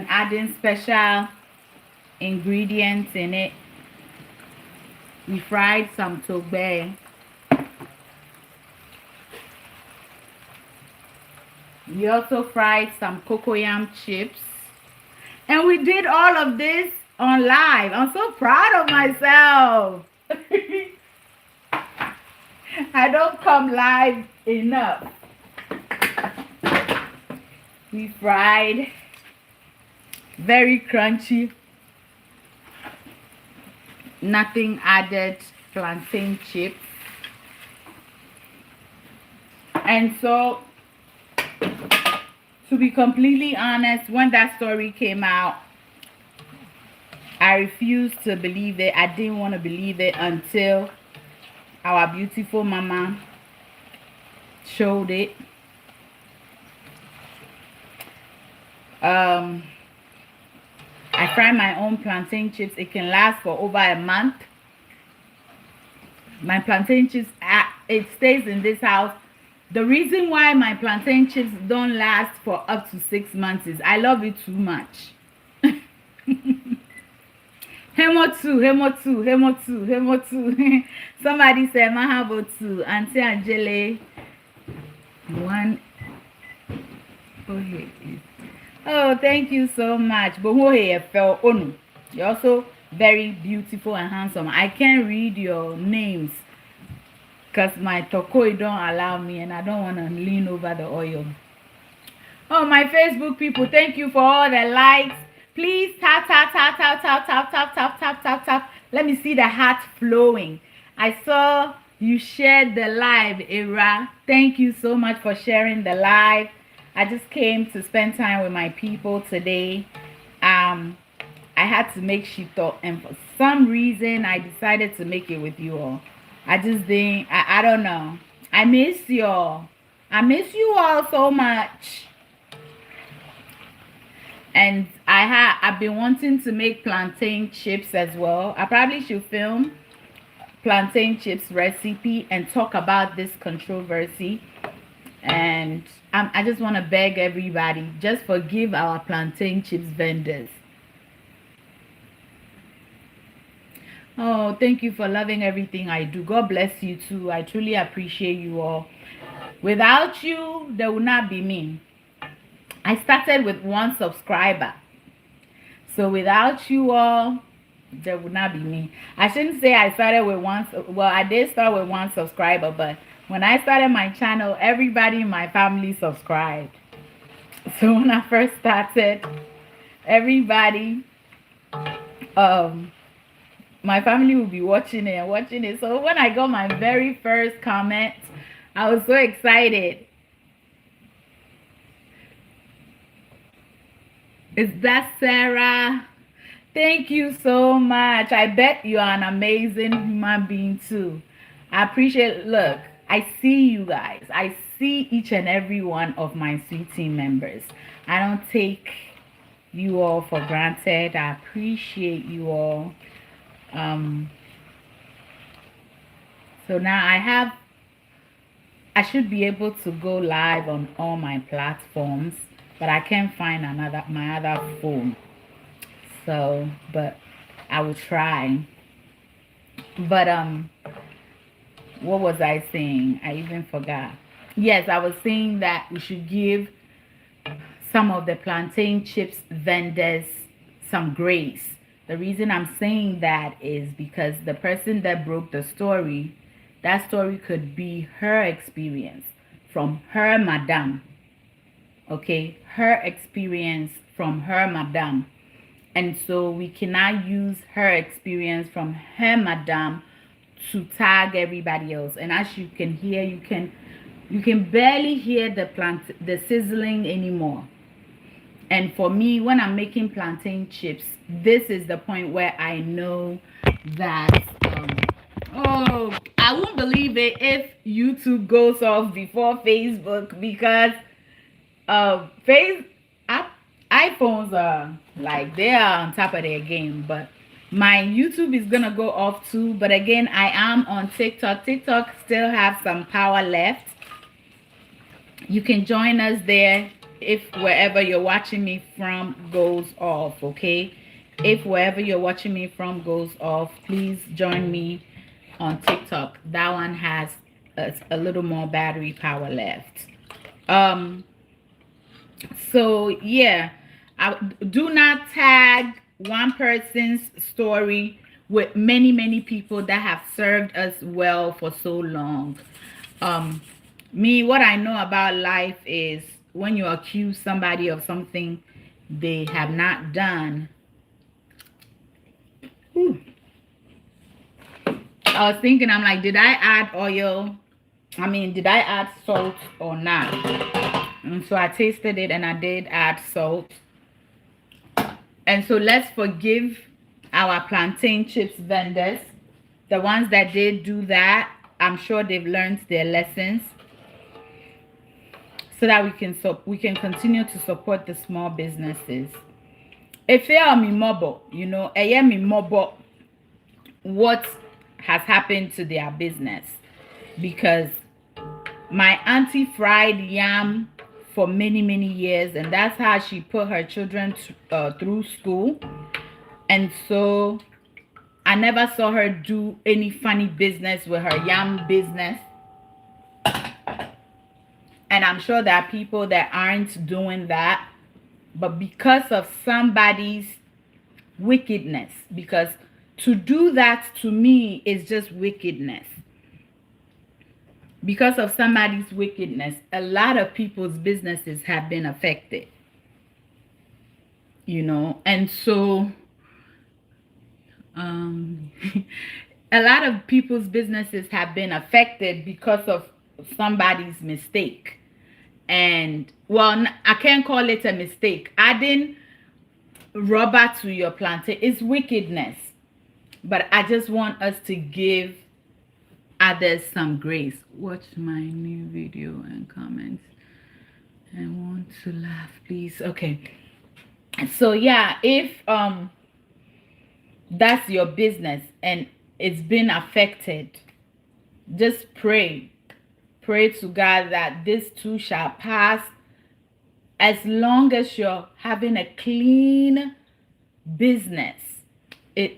adding special ingredients in it. We fried some tobe. We also fried some cocoyam chips. And we did all of this on live. I'm so proud of myself. I don't come live enough. We fried very crunchy, nothing added plantain chips. And so, to be completely honest, when that story came out, I refused to believe it. I didn't want to believe it until our beautiful mama showed it. I fry my own plantain chips. It can last for over a month. My plantain chips, it stays in this house. The reason why my plantain chips don't last for up to 6 months is I love it too much. Hemo two. Somebody said mahabo two. Auntie Adjeley. One. Oh, thank you so much. But fell onu. You're also very beautiful and handsome. I can't read your names because my tokoi don't allow me, and I don't want to lean over the oil. Oh, my Facebook people, thank you for all the likes. Please tap. Let me see the heart flowing. I saw you shared the live, Ira. Thank you so much for sharing the live. I just came to spend time with my people today. I had to make Shito, and for some reason I decided to make it with you all. I just didn't, I don't know. I miss y'all. I miss you all so much. And I've been wanting to make plantain chips as well. I probably should film plantain chips recipe and talk about this controversy. And I just want to beg everybody, just forgive our plantain chips vendors. Oh, thank you for loving everything I do. God bless you too. I truly appreciate you all. Without you, there would not be me. I started with 1 subscriber. So without you all, there would not be me. I shouldn't say I started with 1. Well, I did start with 1 subscriber, but when I started my channel, everybody in my family subscribed. So when I first started, everybody, my family would be watching it. So when I got my very first comment, I was so excited. Is that Sarah? Thank you so much. I bet you are an amazing human being too. I appreciate, look, I see you guys. I see each and every one of my sweet team members. I don't take you all for granted. I appreciate you all. So now I should be able to go live on all my platforms, but I can't find my other phone. So, but I will try. But what was I saying? I even forgot. Yes, I was saying that we should give some of the plantain chips vendors some grace. The reason I'm saying that is because the person that broke the story, that story could be her experience from her madam. Okay, her experience from her madam. And so we cannot use her experience from her madam to tag everybody else. And as you can hear, you can barely hear the sizzling anymore. And for me, when I'm making plantain chips, this is the point where I know that oh, I won't believe it if YouTube goes off before Facebook, because iPhones are like, they are on top of their game. But my YouTube is gonna go off too. But again, I am on TikTok. TikTok still have some power left. You can join us there if wherever you're watching me from goes off. Okay, if wherever you're watching me from goes off, please join me on TikTok. That one has a little more battery power left. So yeah, do not tag one person's story with many people that have served us well for so long. Me, what I know about life is when you accuse somebody of something they have not done. I was thinking, I'm like, did I add oil? I mean, did I add salt or not? And so I tasted it and I did add salt. And so let's forgive our plantain chips vendors, the ones that did do that. I'm sure they've learned their lessons, so that we can continue to support the small businesses. If you are me mobile, you know, I am me mobile, what has happened to their business, because my auntie fried yam for many years, and that's how she put her children through school. And so I never saw her do any funny business with her yam business. And I'm sure there are people that aren't doing that, but because of somebody's wickedness, because to do that to me is just wickedness. Because of somebody's wickedness, a lot of people's businesses have been affected. You know, and so a lot of people's businesses have been affected because of somebody's mistake. And well, I can't call it a mistake. Adding rubber to your plantain is wickedness. But I just want us to give others some grace. Watch my new video and comment. And want to laugh, please. Okay. So yeah, if that's your business and it's been affected, just pray to God that this too shall pass, as long as you're having a clean business. It